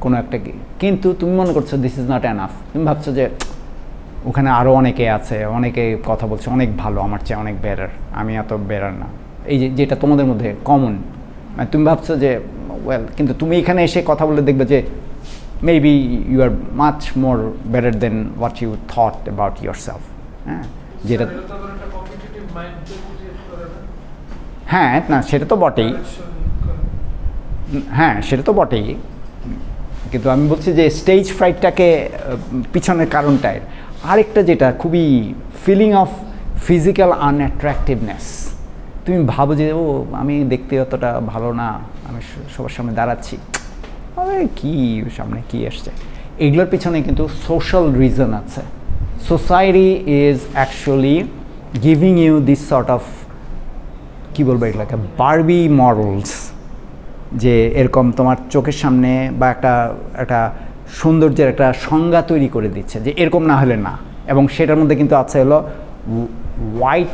কোনো একটা, কিন্তু তুমি মনে করছো দিস ইজ নট এনাফ। তুমি ভাবছো যে ওখানে আরও অনেকে আছে, অনেকে কথা বলছে অনেক ভালো, আমার চেয়ে অনেক বেটার, আমি এত বেটার না। এই যেটা তোমাদের মধ্যে কমন, মানে তুমি ভাবছো যে ওয়েল, কিন্তু তুমি এখানে এসে কথা বলে দেখবে যে maybe you are much more better than what you thought about yourself. হ্যাঁ, যেটা হ্যাঁ না সেটা তো বটেই, হ্যাঁ সেটা তো বটেই, কিন্তু আমি বলছি যে স্টেজ ফ্রাইটটাকে পিছনের কারণটাই আরেকটা, যেটা খুবই ফিলিং অফ ফিজিক্যাল আনঅ্যাট্রাক্টিভনেস। তুমি ভাবো যে ও আমি দেখতে অতটা ভালো না, আমি সবার সামনে দাঁড়াচ্ছি, কি সামনে কি আসছে। এগুলোর পিছনে কিন্তু সোশ্যাল রিজন আছে। Society is actually giving you this sort of, কী বলবো, এগুলোকে বারবি মডেলস, যে এরকম তোমার চোখের সামনে বা একটা সৌন্দর্যের একটা সংজ্ঞা তৈরি করে দিচ্ছে যে এরকম না হলে না। এবং সেটার মধ্যে কিন্তু আছে হলো হোয়াইট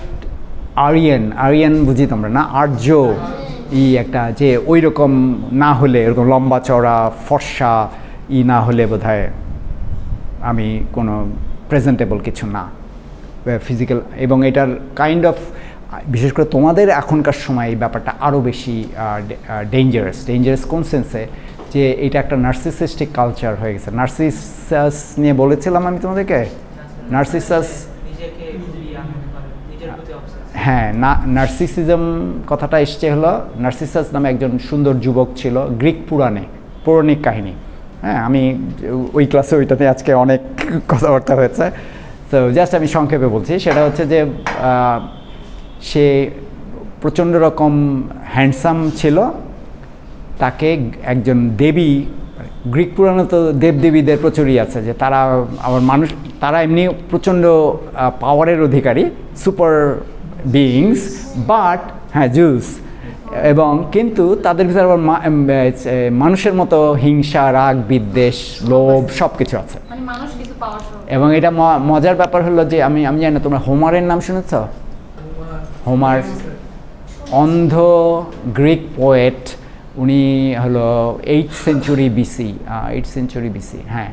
আরিয়ান বুঝি তোমরা না, আর্য একটা, যে ওই রকম না হলে, এরকম লম্বা চওড়া ফর্সা না হলে বোধহয় আমি কোনো প্রেজেন্টেবল কিছু না ফিজিক্যাল। এবং এটার কাইন্ড অফ, বিশেষ করে তোমাদের এখনকার সময় এই ব্যাপারটা আরও বেশি ডেঞ্জারাস কোন সেন্সে, যে এটা একটা নার্সিসিস্টিক কালচার হয়ে গেছে। নার্সিসাস নিয়ে বলেছিলাম আমি তোমাদেরকে, নার্সিসাস, হ্যাঁ, নার্সিসিজম কথাটা এসছে হলো, নার্সিসাস নামে একজন সুন্দর যুবক ছিল গ্রিক পৌরাণিক কাহিনী। হ্যাঁ, আমি ওই ক্লাসে ওইটাতে আজকে অনেক কথাবার্তা হয়েছে, তো জাস্ট আমি সংক্ষেপে বলছি। সেটা হচ্ছে যে সে প্রচণ্ড রকম হ্যান্ডসাম ছিল, তাকে একজন দেবী, গ্রিক পুরাণে তো দেবদেবীদের প্রচুরই আছে, যে তারা আবার মানুষ, তারা এমনি প্রচণ্ড পাওয়ারের অধিকারী, সুপার বিইংস, বাট হ্যাঁ জুস, এবং কিন্তু তাদের ভিতরে আবার মানুষের মতো হিংসা, রাগ, বিদ্বেষ, লোভ সব কিছু আছে। এবং এটা মজার ব্যাপার হলো যে আমি জানি না তোমরা হোমারের নাম শুনেছ? হোমার অন্ধ গ্রিক পোয়েট, উনি হলো 8th century BC, 8th century BC, হ্যাঁ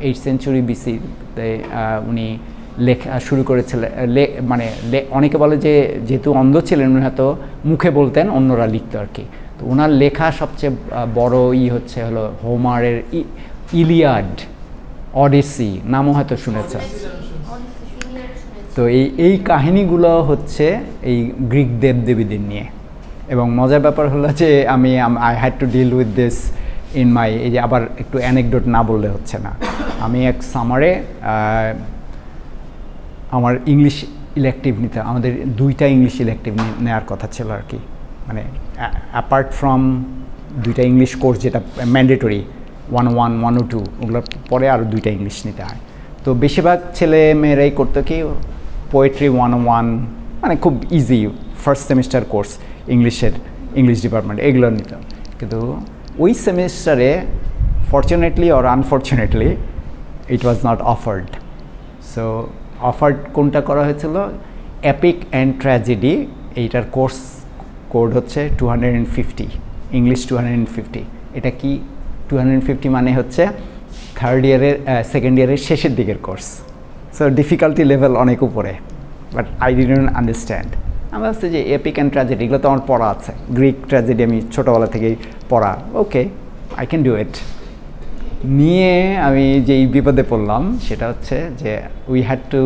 8th century BC-তে উনি লেখা শুরু করেছিলেন। মানে অনেকে বলে যে যেহেতু অন্ধ ছিলেন উনি হয়তো মুখে বলতেন, অন্যরা লিখত আর কি। তো ওনার লেখা সবচেয়ে বড় হচ্ছে হলো হোমারের ইলিয়াড, অডিসি নামও হয়তো শুনেছেন। তো এই কাহিনীগুলো হচ্ছে এই গ্রিক দেবদেবীদের নিয়ে। এবং মজার ব্যাপার হলো যে I had to deal with this in my, এই যে আবার একটু অ্যানেকডোট না বললে হচ্ছে না। আমি এক সামারে আমার ইংলিশ ইলেকটিভ নিতে, আমাদের 2টা ইংলিশ ইলেকটিভ নেওয়ার কথা ছিল আর কি, মানে অ্যাপার্ট ফ্রম 2টা ইংলিশ কোর্স যেটা ম্যান্ডেটরি 101, 102, ওগুলোর পরে আরও 2টা ইংলিশ নিতে হয়। তো বেশিরভাগ ছেলে মেয়েরাই করতো কি পোয়েট্রি 101, মানে খুব easy first semester course English department, এগুলো নিত। কিন্তু ওই সেমিস্টারে fortunately or unfortunately it was not offered. So offered কোনটা করা হয়েছিল? এপিক অ্যান্ড ট্র্যাজেডি, এইটার কোর্স কোড হচ্ছে 250, ইংলিশ 250। এটা কি 250 মানে হচ্ছে থার্ড ইয়ারের সেকেন্ড ইয়ারের শেষের দিকের কোর্স। সো ডিফিকাল্টি লেভেল অনেক উপরে, বাট আই ডিডন্ট আন্ডারস্ট্যান্ড। আমি ভাবছি যে এপিক অ্যান্ড ট্র্যাজেডি এগুলো তো আমার পড়া আছে, গ্রিক ট্র্যাজেডি আমি ছোটোবেলা থেকেই পড়া, okay I can do it. নিয়ে আমি যেই বিপদে পড়লাম সেটা হচ্ছে যে we had to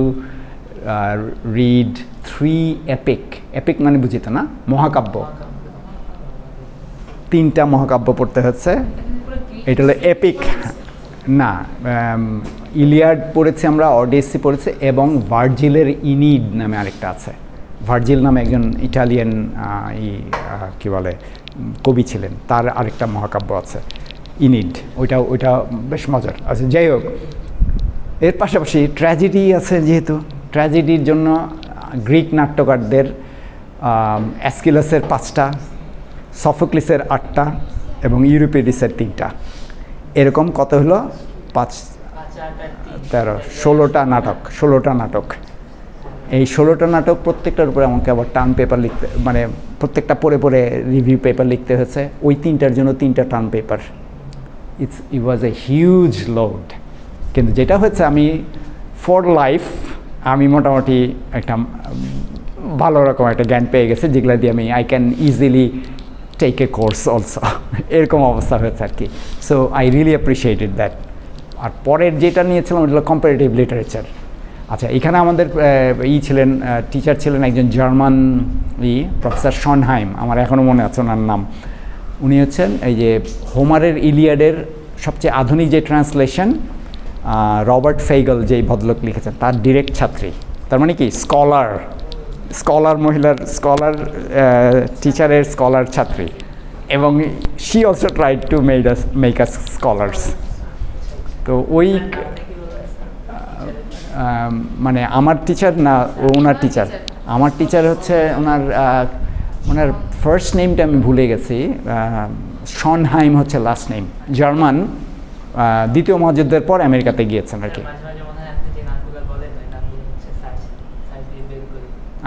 read 3 epic. Epic মানে বুঝিত না, মহাকাব্য, 3টা মহাকাব্য পড়তে হচ্ছে। এটা হলো এপিক না, ইলিয়াড পড়েছি আমরা, অডিসি পড়েছি, এবং ভার্জিলের ইনিড নামে আরেকটা আছে। ভার্জিল নামে একজন ইটালিয়ান কী বলে কবি ছিলেন, তার আরেকটা মহাকাব্য আছে ইনিড, ওইটা বেশ মজার। আচ্ছা যাই হোক, এর পাশাপাশি ট্র্যাজেডি আছে, যেহেতু ট্র্যাজেডির জন্য গ্রিক নাট্যকারদের অ্যাস্কিলাসের 5টা, সফোক্লিসের 8টা এবং ইউরিপিডিসের 3টা, এরকম কত হলো 5, 13, 16টা নাটক। 16টা নাটক, এই 16টা নাটক প্রত্যেকটার উপরে আমাকে আবার টার্ম পেপার লিখতে, মানে প্রত্যেকটা পড়ে পড়ে রিভিউ পেপার লিখতে হয়েছে, ওই 3টার জন্য 3টা term paper. It was a huge load. কিন্তু যেটা হচ্ছে, আমি ফর লাইফ আমি মোটামুটি একটা ভালো রকম একটা জ্ঞান পেয়ে গেছে, যেগুলো দিয়ে আমি I can easily take a course also, এরকম অবস্থা হয়েছে আর কি। So I really appreciated that. আর পরের যেটা নিয়েছিলাম ওটা হলো কম্পারেটিভ লিটারেচার। আচ্ছা, এখানে আমাদের ছিলেন, টিচার ছিলেন একজন জার্মান প্রফেসর শনহাইম, আমার এখনও মনে আছে ওনার নাম। উনি হচ্ছেন এই যে হোমারের ইলিয়াডের সবচেয়ে আধুনিক যে ট্রান্সলেশন রবার্ট ফেইগল যেই ভদ্রলোক লিখেছেন তার ডিরেক্ট ছাত্রী। তার মানে কি স্কলার মহিলার স্কলার টিচারের স্কলার ছাত্রী, এবং she also tried to make us scholars. তো ওই মানে আমার টিচার না, ওনার টিচার, আমার টিচার হচ্ছে ওনার ফার্স্ট নেমটা আমি ভুলে গেছি, শনহাইম হচ্ছে লাস্ট নেম, জার্মান, দ্বিতীয় মহাযুদ্ধের পর আমেরিকাতে গিয়েছেন আর কি।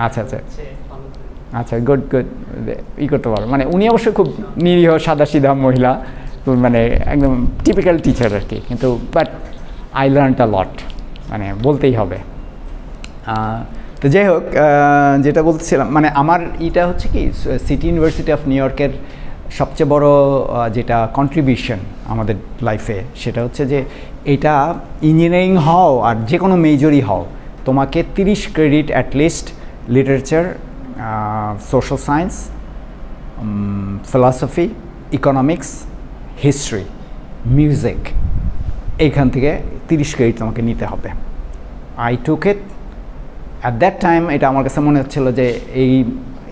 আচ্ছা আচ্ছা আচ্ছা, গুড গুড, করতে পারো। মানে উনি অবশ্য খুব নিরীহ সাদাসিধা মহিলা, মানে একদম টিপিক্যাল টিচার আর কি, কিন্তু বাট আই লার্নড আ লট, মানে বলতেই হবে। তো যাই হোক, যেটা বলছিলাম, মানে আমার এটা হচ্ছে কি, সিটি ইউনিভার্সিটি অফ নিউ ইয়র্কের সবচেয়ে বড় যেটা কন্ট্রিবিউশন আমাদের লাইফে, সেটা হচ্ছে যে এটা ইঞ্জিনিয়ারিং হও আর যে কোনো মেজরই হও, তোমাকে 30 credit at least literature, social science, philosophy, economics, history, music, এইখান থেকে 30 ক্রেডিট তোমাকে নিতে হবে। I took it at that time. এটা আমার কাছে মনে হচ্ছিলো যে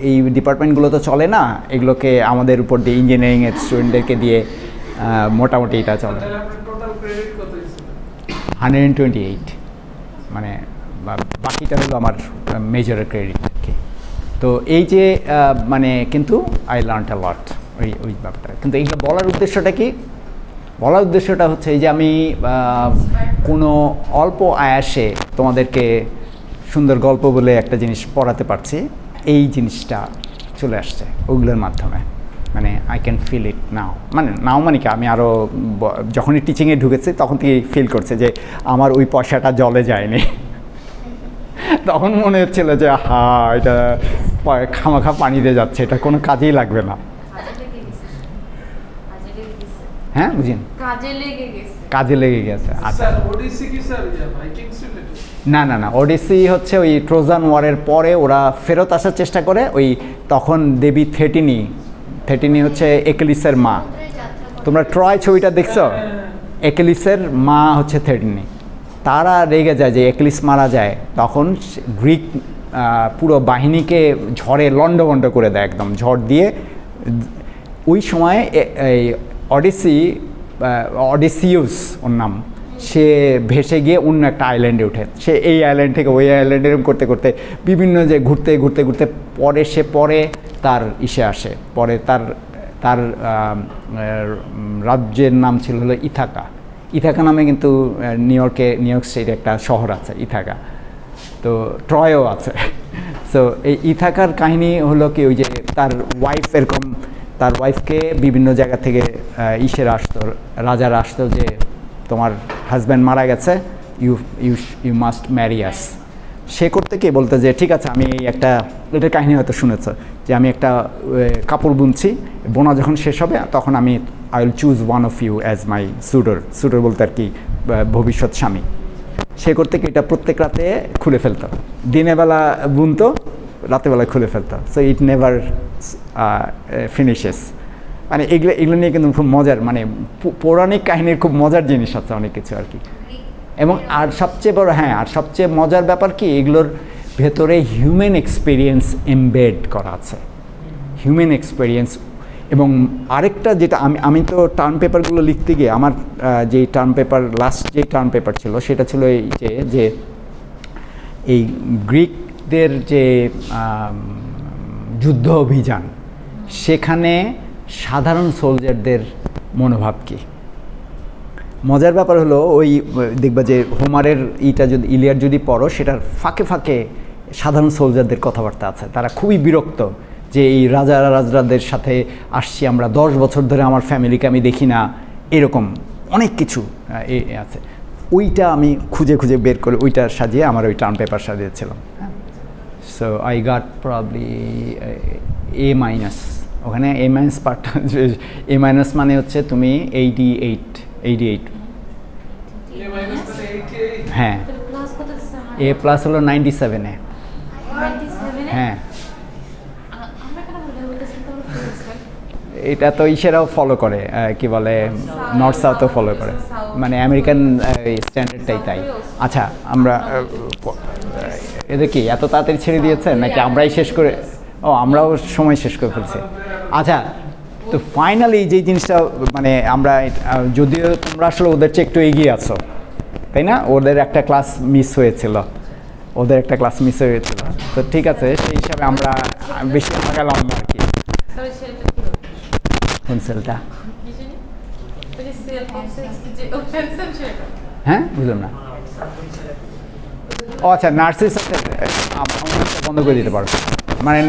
এই ডিপার্টমেন্টগুলো তো চলে না, এগুলোকে আমাদের উপর দিয়ে ইঞ্জিনিয়ারিংয়ের স্টুডেন্টদেরকে দিয়ে মোটামুটি এটা চলে। 128, মানে বাকিটা হলো আমার মেজরের ক্রেডিট আর কি। তো এই যে মানে কিন্তু আই লার্নড আ লট ওই ব্যাপারটা। কিন্তু এইটা বলার উদ্দেশ্যটা কি? বলার উদ্দেশ্যটা হচ্ছে এই যে আমি কোনো অল্প আয়াসে তোমাদেরকে সুন্দর গল্প বলে একটা জিনিস পড়াতে পারছি, এই জিনিসটা চলে আসছে ওগুলোর মাধ্যমে। মানে আই ক্যান ফিল ইট নাও, মানে কি আমি আরও যখনই টিচিংয়ে ঢুকেছি তখন থেকেই ফিল করছে যে আমার ওই পয়সাটা জলে যায়নি। তখন মনে হচ্ছিল যে এটা খামাখা পানিতে যাচ্ছে, এটা কোনো কাজেই লাগবে না। হ্যাঁ বুঝিন, কাজে লেগে গেছে। আচ্ছা, না ওডিসি হচ্ছে ওই ট্রোজান ওয়ারের পরে ওরা ফেরত আসার চেষ্টা করে, ওই তখন দেবী থেটিনি হচ্ছে একেলিসের মা। তোমরা ট্রয় ছবিটা দেখছো? একেলিসের মা হচ্ছে থেটিনি। তারা রেগে যায় যে একেলিস মারা যায়, তখন গ্রিক পুরো বাহিনীকে ঝড়ে লন্ডভন্ড করে দেয়, একদম ঝড় দিয়ে। ওই সময় এই অডিসিউস ওর নাম, সে ভেসে গিয়ে অন্য একটা আইল্যান্ডে ওঠে। সে এই আইল্যান্ড থেকে ওই আইল্যান্ডে করতে করতে বিভিন্ন যে ঘুরতে পরে তার ইসে আসে। পরে তার রাজ্যের নাম ছিল হলো ইথাকা নামে, কিন্তু নিউ ইয়র্ক স্টেটে একটা শহর আছে ইথাকা, তো ট্রয়ও আছে। সো এই ইথাকার কাহিনী হলো কি, ওই যে তার ওয়াইফ এরকম, তার ওয়াইফকে বিভিন্ন জায়গা থেকে রাজারা আসতো যে তোমার হাজব্যান্ড মারা গেছে, you you you must marry us. সে করতে কি বলতে যে ঠিক আছে আমি একটা, এটার কাহিনী হয়তো শুনেছ যে আমি একটা কাপড় বুনছি, বোনা যখন শেষ হবে তখন আমি I will choose one of you as my suitor বলতে আর কি ভবিষ্যৎ স্বামী। সে করতে কি এটা প্রত্যেক রাতে খুলে ফেলতো, দিনের বেলা বুনতো, রাতেবেলা খুলে ফেলতো। So it never finishes. মানে এগুলো নিয়ে কিন্তু খুব মজার, মানে পৌরাণিক কাহিনীর খুব মজার জিনিস আছে অনেক কিছু আর কি। এবং আর সবচেয়ে বড়, হ্যাঁ, আর সবচেয়ে মজার ব্যাপার কি, এগুলোর ভেতরে হিউম্যান এক্সপিরিয়েন্স এমবেড করা আছে, হিউম্যান এক্সপিরিয়েন্স। এবং আরেকটা যেটা আমি তো টার্ম পেপারগুলো লিখতে গিয়ে আমার যে টার্ম পেপার, লাস্ট যে টার্ম পেপার ছিল সেটা ছিল এই যে এই গ্রিকদের যে যুদ্ধ অভিযান, সেখানে সাধারণ সোলজারদের মনোভাব কী। মজার ব্যাপার হলো ওই দেখবা যে হোমারের ইলিয়াড যদি পড়ো, সেটার ফাঁকে ফাঁকে সাধারণ সোলজারদের কথাবার্তা আছে। তারা খুবই বিরক্ত যে এই রাজাদের সাথে আসছি আমরা, 10 বছর ধরে আমার ফ্যামিলিকে আমি দেখি না, এরকম অনেক কিছু আছে। ওইটা আমি খুঁজে বের করে ওইটা সাজিয়ে আমার ওই টার্ম পেপার সাজিয়েছিলাম। So I got probably A-, ওখানে A- পার্ট, A- মানে হচ্ছে তুমি 88 হ্যাঁ, A+ হলো 97-এ। হ্যাঁ, এটা তো ইসেরাও ফলো করে, কি বলে, নর্থ সাউথও ফলো করে, মানে আমেরিকান স্ট্যান্ডার্ডটাই তাই। আচ্ছা, আমরা এদের কি এত তাড়াতাড়ি ছেড়ে দিয়েছেন নাকি আমরাই শেষ করে, আমরাও সময় শেষ করে ফেলছি। আচ্ছা, তো ফাইনালি যে জিনিসটা, মানে আমরা যদিও তোমরা আসলে ওদের চেয়ে একটু এগিয়ে আছো, তাই না? ওদের একটা ক্লাস মিস হয়েছিল, তো ঠিক আছে, সেই হিসাবে আমরা বেশি লাগালাম না আর কি। কোন সেলটা? হ্যাঁ, বুঝলাম না। ও আচ্ছা, নার্সের সাথে বন্ধ করে দিতে পারো, মানে